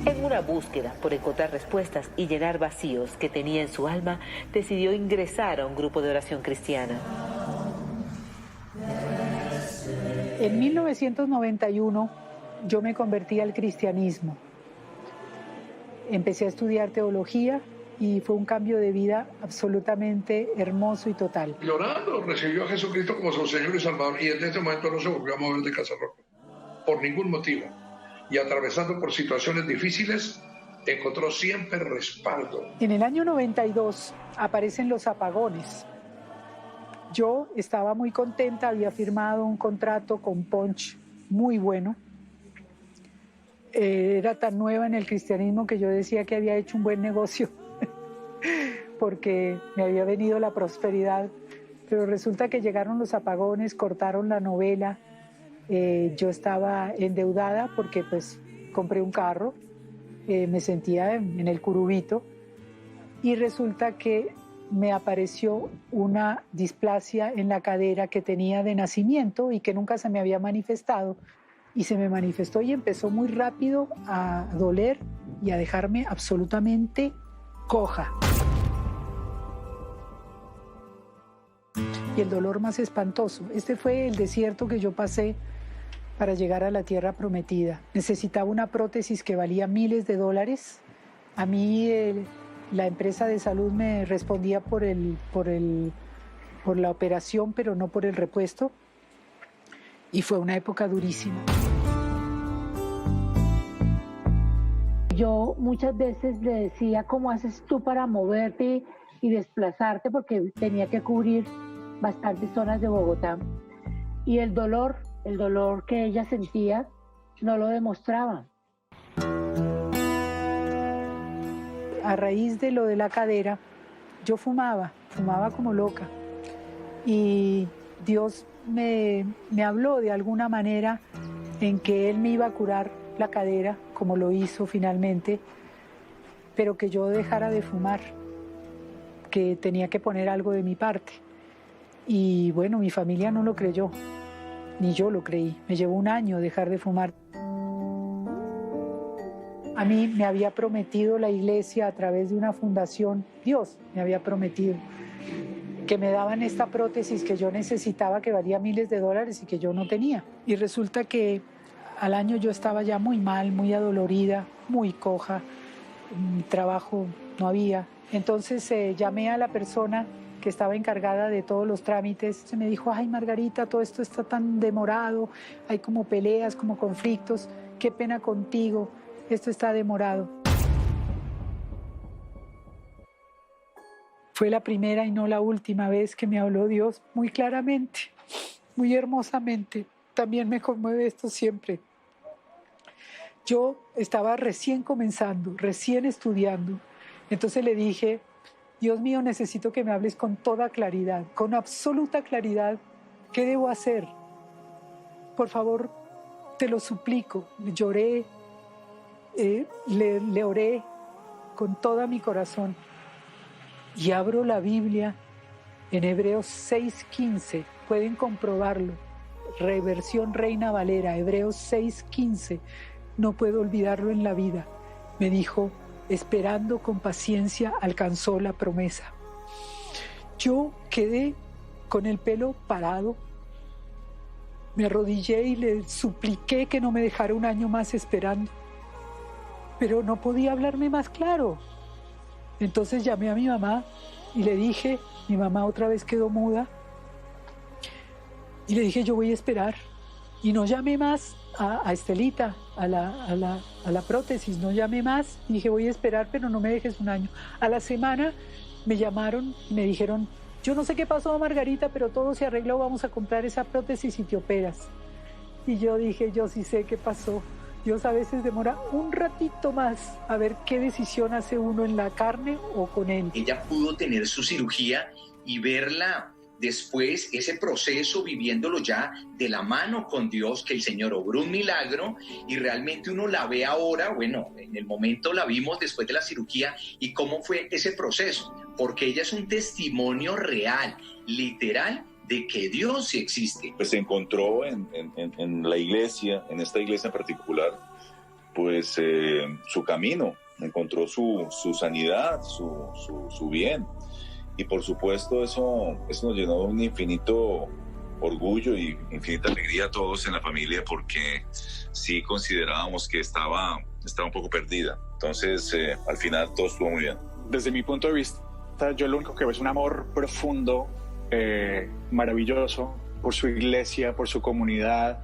En una búsqueda por encontrar respuestas y llenar vacíos que tenía en su alma, decidió ingresar a un grupo de oración cristiana. En 1991 yo me convertí al cristianismo. Empecé a estudiar teología y fue un cambio de vida absolutamente hermoso y total. Llorando, recibió a Jesucristo como su Señor y Salvador, y desde ese momento no se volvió a mover de Casa Roca, por ningún motivo. Y atravesando por situaciones difíciles, encontró siempre respaldo. En el año 92 aparecen los apagones. Yo estaba muy contenta, había firmado un contrato con Punch muy bueno. Era tan nueva en el cristianismo que yo decía que había hecho un buen negocio porque me había venido la prosperidad. Pero resulta que llegaron los apagones, cortaron la novela. Yo estaba endeudada porque pues compré un carro, me sentía en el curubito, y resulta que me apareció una displasia en la cadera que tenía de nacimiento y que nunca se me había manifestado, y se me manifestó y empezó muy rápido a doler y a dejarme absolutamente coja. Y el dolor más espantoso, este fue el desierto que yo pasé para llegar a la tierra prometida. Necesitaba una prótesis que valía miles de dólares. A mí la empresa de salud me respondía por la operación, pero no por el repuesto. Y fue una época durísima. Yo muchas veces le decía, ¿cómo haces tú para moverte y desplazarte? Porque tenía que cubrir bastantes zonas de Bogotá. Y el dolor que ella sentía no lo demostraba. A raíz de lo de la cadera, yo fumaba como loca. Y Dios me habló de alguna manera en que Él me iba a curar la cadera, como lo hizo finalmente, pero que yo dejara de fumar, que tenía que poner algo de mi parte. Y bueno, mi familia no lo creyó, ni yo lo creí. Me llevó un año dejar de fumar. A mí me había prometido la iglesia a través de una fundación, Dios me había prometido que me daban esta prótesis que yo necesitaba, que valía miles de dólares y que yo no tenía. Y resulta que al año yo estaba ya muy mal, muy adolorida, muy coja, trabajo no había. Entonces llamé a la persona que estaba encargada de todos los trámites. Se me dijo, ay Margarita, todo esto está tan demorado, hay como peleas, como conflictos, qué pena contigo, esto está demorado. Fue la primera y no la última vez que me habló Dios muy claramente, muy hermosamente. También me conmueve esto siempre. Yo estaba recién comenzando, recién estudiando. Entonces le dije, Dios mío, necesito que me hables con toda claridad, con absoluta claridad. ¿Qué debo hacer? Por favor, te lo suplico. Lloré, le oré con todo mi corazón. Y abro la Biblia en Hebreos 6:15. Pueden comprobarlo. Reversión Reina Valera, Hebreos 6:15. No puedo olvidarlo en la vida. Me dijo, esperando con paciencia alcanzó la promesa. Yo quedé con el pelo parado. Me arrodillé y le supliqué que no me dejara un año más esperando. Pero no podía hablarme más claro. Entonces llamé a mi mamá y le dije, mi mamá otra vez quedó muda, y le dije, yo voy a esperar. Y no llamé más a Estelita, a la prótesis, no llamé más. Y dije, voy a esperar, pero no me dejes un año. A la semana me llamaron y me dijeron, yo no sé qué pasó, Margarita, pero todo se arregló, vamos a comprar esa prótesis y te operas. Y yo dije, yo sí sé qué pasó. Dios a veces demora un ratito más a ver qué decisión hace uno en la carne o con él. Ella pudo tener su cirugía y verla después, ese proceso, viviéndolo ya de la mano con Dios, que el Señor obró un milagro y realmente uno la ve ahora, bueno, en el momento la vimos después de la cirugía y cómo fue ese proceso, porque ella es un testimonio real, literal, de que Dios sí existe. Pues se encontró en la iglesia, en esta iglesia en particular, pues su camino, encontró su sanidad, su bien. Y por supuesto eso nos llenó de un infinito orgullo y infinita alegría a todos en la familia, porque sí considerábamos que estaba un poco perdida. Entonces al final todo estuvo muy bien. Desde mi punto de vista, yo lo único que veo es un amor profundo, maravilloso por su iglesia, por su comunidad.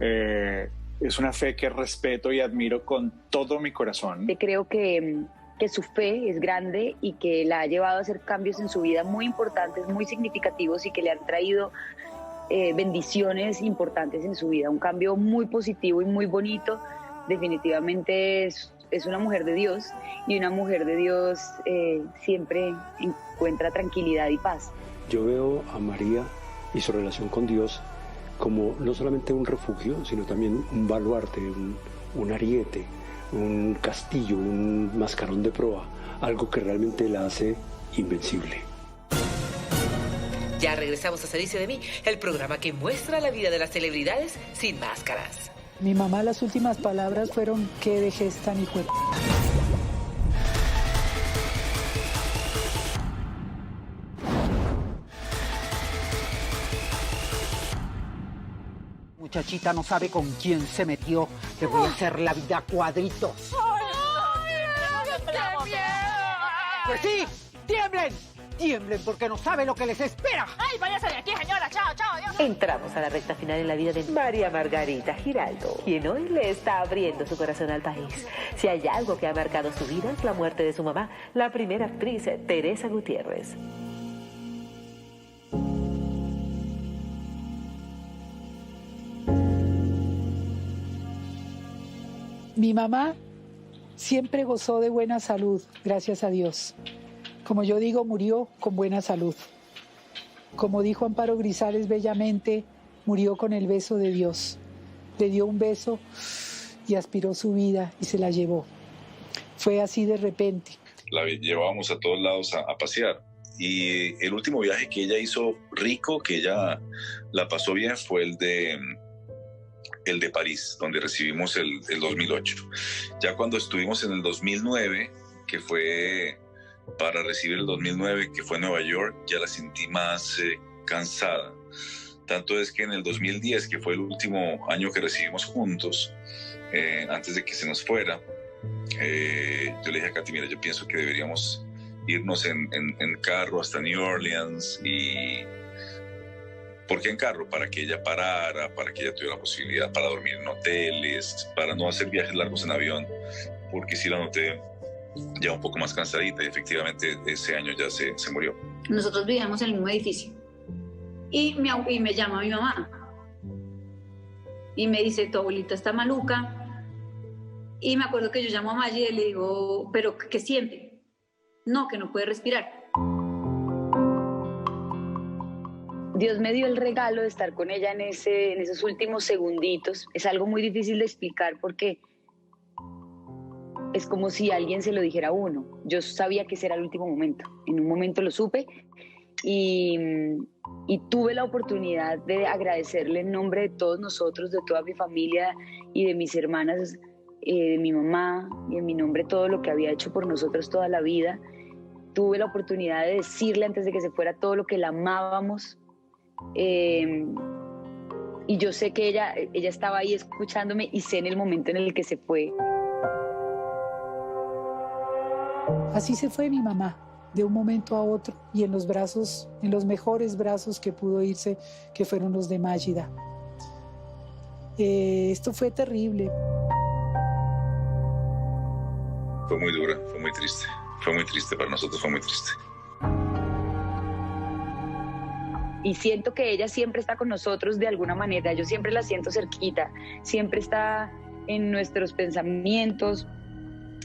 Es una fe que respeto y admiro con todo mi corazón. Creo que su fe es grande y que la ha llevado a hacer cambios en su vida muy importantes, muy significativos y que le han traído bendiciones importantes en su vida. Un cambio muy positivo y muy bonito. Definitivamente es una mujer de Dios, y una mujer de Dios siempre encuentra tranquilidad y paz. Yo veo a María y su relación con Dios como no solamente un refugio, sino también un baluarte, un ariete, un castillo, un mascarón de proa, algo que realmente la hace invencible. Ya regresamos a Se dice de mí, el programa que muestra la vida de las celebridades sin máscaras. Mi mamá, las últimas palabras fueron, qué vejez tan hijo de... Muchachita no sabe con quién se metió. Le voy a hacer la vida a cuadritos. Pues sí, tiemblen. Tiemblen porque no sabe lo que les espera. ¡Ay, váyase de aquí, señora! ¡Chao, chao! Dios. Entramos a la recta final en la vida de María Margarita Giraldo, quien hoy le está abriendo su corazón al país. Si hay algo que ha marcado su vida es la muerte de su mamá, la primera actriz, Teresa Gutiérrez. Mi mamá siempre gozó de buena salud, gracias a Dios. Como yo digo, murió con buena salud. Como dijo Amparo Grisales bellamente, murió con el beso de Dios. Le dio un beso y aspiró su vida y se la llevó. Fue así de repente. La llevábamos a todos lados a pasear. Y el último viaje que ella hizo rico, que ella la pasó bien, fue el de París, donde recibimos el 2008. Ya cuando estuvimos en el 2009, que fue para recibir el 2009, que fue en Nueva York, ya la sentí más cansada. Tanto es que en el 2010, que fue el último año que recibimos juntos, antes de que se nos fuera, yo le dije a Katy, mira, yo pienso que deberíamos irnos en carro hasta New Orleans. Y ¿por qué en carro? Para que ella parara, para que ella tuviera la posibilidad para dormir en hoteles, para no hacer viajes largos en avión, porque sí la noté ya un poco más cansadita y efectivamente ese año ya se murió. Nosotros vivíamos en el mismo edificio y me llama mi mamá y me dice, tu abuelita está maluca. Y me acuerdo que yo llamo a Maggie y le digo, ¿pero qué siente? No, que no puede respirar. Dios me dio el regalo de estar con ella en esos últimos segunditos. Es algo muy difícil de explicar porque es como si alguien se lo dijera a uno. Yo sabía que ese era el último momento. En un momento lo supe y tuve la oportunidad de agradecerle en nombre de todos nosotros, de toda mi familia y de mis hermanas, de mi mamá y en mi nombre todo lo que había hecho por nosotros toda la vida. Tuve la oportunidad de decirle antes de que se fuera todo lo que la amábamos. Y yo sé que ella estaba ahí escuchándome y sé en el momento en el que se fue. Así se fue mi mamá, de un momento a otro, y en los brazos, en los mejores brazos que pudo irse, que fueron los de Mágida. Esto fue terrible. fue muy dura, fue muy triste para nosotros, fue muy triste. Y siento que ella siempre está con nosotros de alguna manera, yo siempre la siento cerquita, siempre está en nuestros pensamientos,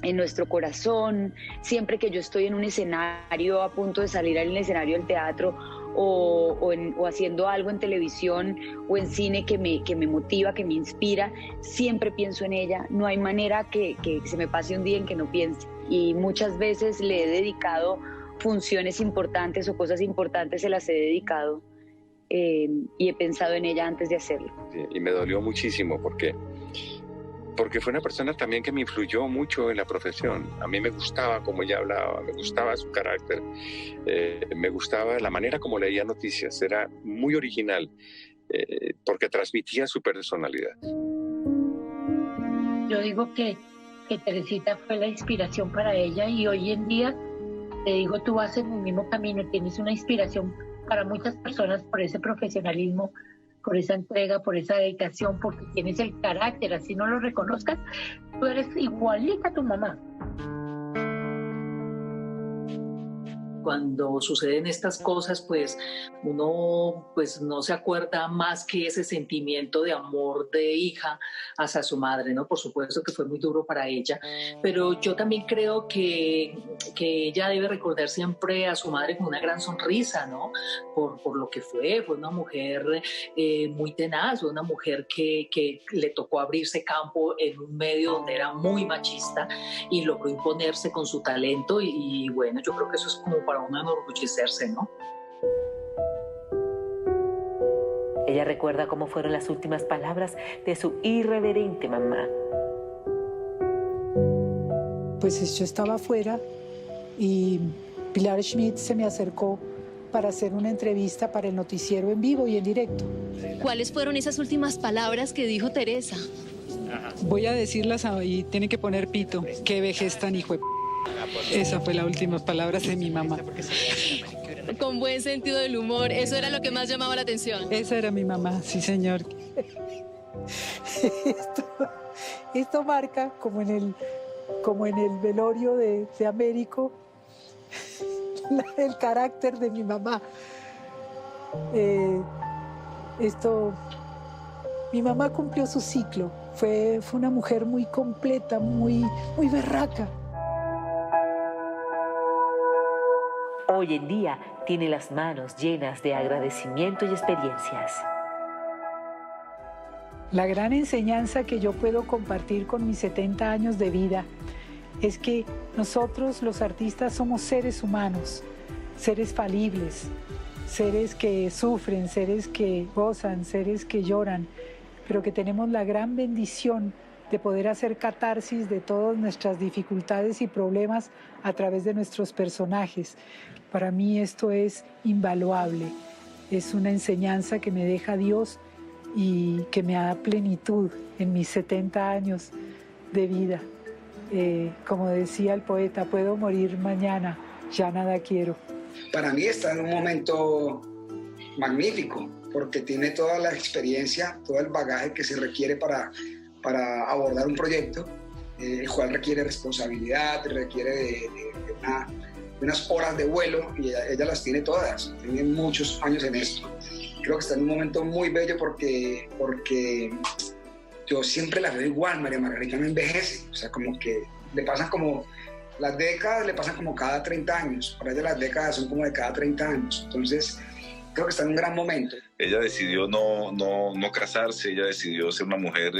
en nuestro corazón, siempre que yo estoy en un escenario, a punto de salir al escenario del teatro o haciendo algo en televisión o en cine que me motiva, que me inspira, siempre pienso en ella, no hay manera que se me pase un día en que no piense. Y muchas veces le he dedicado funciones importantes o cosas importantes, se las he dedicado y he pensado en ella antes de hacerlo. Sí, y me dolió muchísimo porque fue una persona también que me influyó mucho en la profesión. A mí me gustaba cómo ella hablaba, me gustaba su carácter, me gustaba la manera como leía noticias, era muy original porque transmitía su personalidad. Yo digo que Teresita fue la inspiración para ella y hoy en día, te digo, tú vas en el mismo camino, tienes una inspiración para muchas personas por ese profesionalismo, por esa entrega, por esa dedicación, porque tienes el carácter, así no lo reconozcas, tú eres igualita a tu mamá. Cuando suceden estas cosas, pues uno pues no se acuerda más que ese sentimiento de amor de hija hacia su madre, ¿no? Por supuesto que fue muy duro para ella, pero yo también creo que ella debe recordar siempre a su madre con una gran sonrisa, ¿no? Por lo que fue una mujer muy tenaz, una mujer que le tocó abrirse campo en un medio donde era muy machista y logró imponerse con su talento y bueno, yo creo que eso es como para uno enorgullecerse, ¿no? Ella recuerda cómo fueron las últimas palabras de su irreverente mamá. Pues yo estaba afuera y Pilar Schmidt se me acercó para hacer una entrevista para el noticiero en vivo y en directo. ¿Cuáles fueron esas últimas palabras que dijo Teresa? Voy a decirlas y tiene que poner pito. Qué vejez tan hijo de p***. Esa fue la última palabra de mi mamá. Con buen sentido del humor, eso era lo que más llamaba la atención. Esa era mi mamá, sí señor. Esto marca, como en el velorio de Américo, el carácter de mi mamá. Mi mamá cumplió su ciclo. Fue una mujer muy completa, muy berraca. Hoy en día tiene las manos llenas de agradecimiento y experiencias. La gran enseñanza que yo puedo compartir con mis 70 años de vida es que nosotros los artistas somos seres humanos, seres falibles, seres que sufren, seres que gozan, seres que lloran, pero que tenemos la gran bendición de poder hacer catarsis de todas nuestras dificultades y problemas a través de nuestros personajes. Para mí esto es invaluable, es una enseñanza que me deja Dios y que me da plenitud en mis 70 años de vida. Como decía el poeta, puedo morir mañana, ya nada quiero. Para mí está en un momento magnífico, porque tiene toda la experiencia, todo el bagaje que se requiere para abordar un proyecto, el cual requiere responsabilidad, requiere de unas horas de vuelo, y ella las tiene todas, tiene muchos años en esto. Creo que está en un momento muy bello porque yo siempre la veo igual. María Margarita no envejece, o sea, como que le pasan como, las décadas le pasan como cada 30 años, para ella las décadas son como de cada 30 años, entonces creo que está en un gran momento. Ella decidió no casarse, ella decidió ser una mujer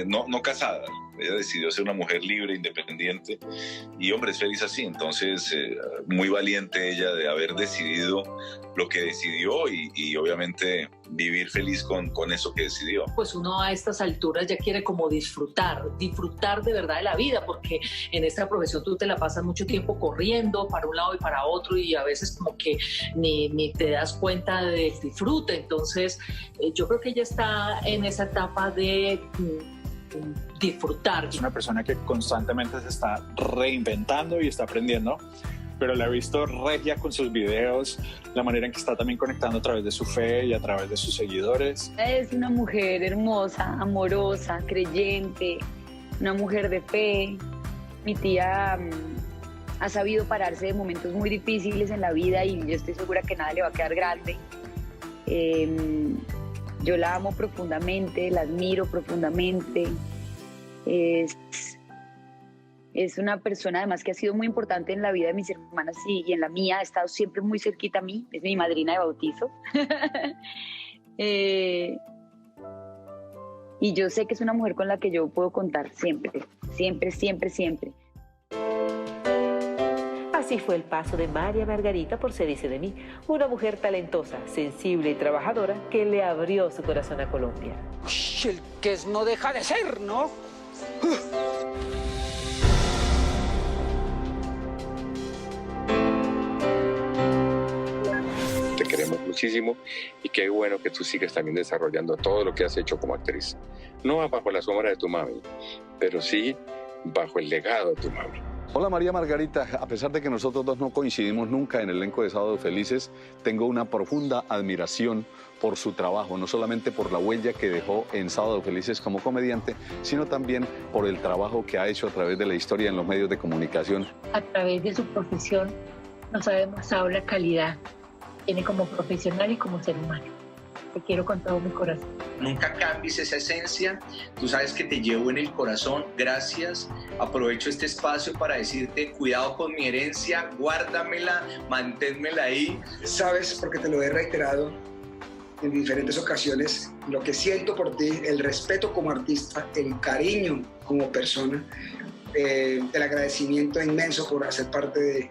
no casada. Ella decidió ser una mujer libre, independiente, y hombre, es feliz así. Entonces, muy valiente ella de haber decidido lo que decidió y obviamente vivir feliz con eso que decidió. Pues uno a estas alturas ya quiere como disfrutar de verdad de la vida, porque en esta profesión tú te la pasas mucho tiempo corriendo para un lado y para otro y a veces como que ni te das cuenta del disfrute. Entonces, yo creo que ella está en esa etapa de disfrutar. Es una persona que constantemente se está reinventando y está aprendiendo, pero la he visto regia con sus videos, la manera en que está también conectando a través de su fe y a través de sus seguidores. Es una mujer hermosa, amorosa, creyente, una mujer de fe, Mi tía ha sabido pararse de momentos muy difíciles en la vida y yo estoy segura que nada le va a quedar grande. Yo la amo profundamente, la admiro profundamente. Es una persona además que ha sido muy importante en la vida de mis hermanas y en la mía. Ha estado siempre muy cerquita a mí. Es mi madrina de bautizo. Y yo sé que es una mujer con la que yo puedo contar siempre, siempre, siempre, siempre. Así fue el paso de María Margarita por Se dice de mí, una mujer talentosa, sensible y trabajadora que le abrió su corazón a Colombia. Uy, el que es no deja de ser, ¿no? Te queremos muchísimo y qué bueno que tú sigas también desarrollando todo lo que has hecho como actriz. No bajo la sombra de tu mami, pero sí bajo el legado de tu mami. Hola María Margarita, a pesar de que nosotros dos no coincidimos nunca en el elenco de Sábado Felices, tengo una profunda admiración por su trabajo, no solamente por la huella que dejó en Sábado Felices como comediante, sino también por el trabajo que ha hecho a través de la historia en los medios de comunicación. A través de su profesión nos ha demostrado la calidad que tiene como profesional y como ser humano. Te quiero con todo mi corazón. Nunca cambies esa esencia. Tú sabes que te llevo en el corazón. Gracias. Aprovecho este espacio para decirte, cuidado con mi herencia, guárdamela, manténmela ahí. Sabes, porque te lo he reiterado en diferentes ocasiones, lo que siento por ti, el respeto como artista, el cariño como persona, el agradecimiento inmenso por hacer parte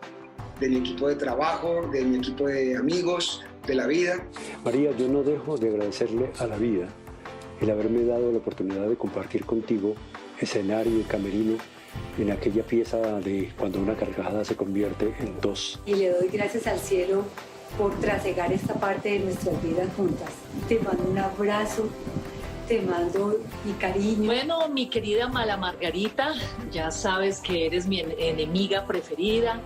de mi equipo de trabajo, de mi equipo de amigos, de la vida. María, yo no dejo de agradecerle a la vida el haberme dado la oportunidad de compartir contigo escenario y camerino en aquella pieza de cuando una carcajada se convierte en dos. Y le doy gracias al cielo por trasegar esta parte de nuestras vidas juntas. Te mando un abrazo, te mando mi cariño. Bueno, mi querida Mala Margarita, ya sabes que eres mi enemiga preferida.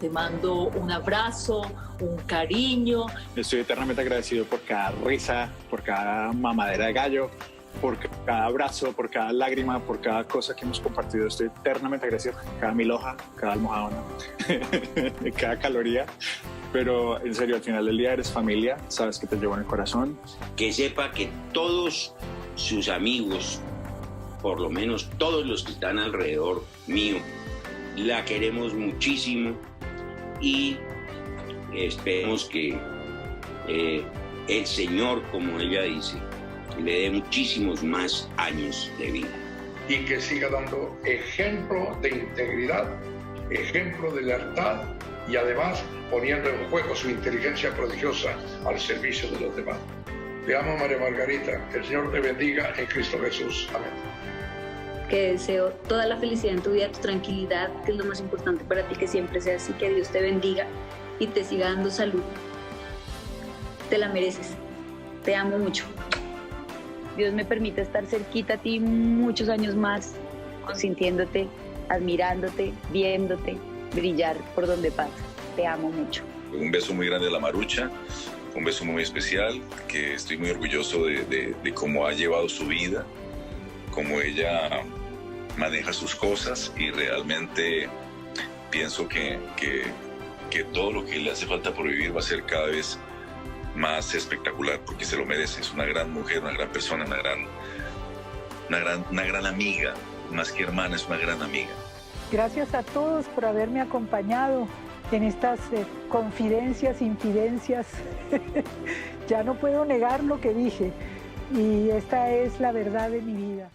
Te mando un abrazo, un cariño. Estoy eternamente agradecido por cada risa, por cada mamadera de gallo, por cada abrazo, por cada lágrima, por cada cosa que hemos compartido. Estoy eternamente agradecido. Cada milhoja, cada almohadona, cada caloría. Pero en serio, al final del día eres familia, sabes que te llevo en el corazón. Que sepa que todos sus amigos, por lo menos todos los que están alrededor mío, la queremos muchísimo y esperemos que el Señor, como ella dice, le dé muchísimos más años de vida. Y que siga dando ejemplo de integridad, ejemplo de lealtad y además poniendo en juego su inteligencia prodigiosa al servicio de los demás. Te amo, María Margarita. Que el Señor te bendiga en Cristo Jesús. Amén. Que deseo toda la felicidad en tu vida, tu tranquilidad, que es lo más importante para ti, que siempre sea así, que Dios te bendiga y te siga dando salud. Te la mereces. Te amo mucho. Dios me permite estar cerquita a ti muchos años más, consintiéndote, admirándote, viéndote brillar por donde pasas. Te amo mucho. Un beso muy grande a la Marucha, un beso muy especial, que estoy muy orgulloso de cómo ha llevado su vida, cómo ella maneja sus cosas y realmente pienso que todo lo que le hace falta por vivir va a ser cada vez más espectacular porque se lo merece. Es una gran mujer, una gran persona, una gran amiga, más que hermana, es una gran amiga. Gracias a todos por haberme acompañado en estas confidencias, infidencias. Ya no puedo negar lo que dije y esta es la verdad de mi vida.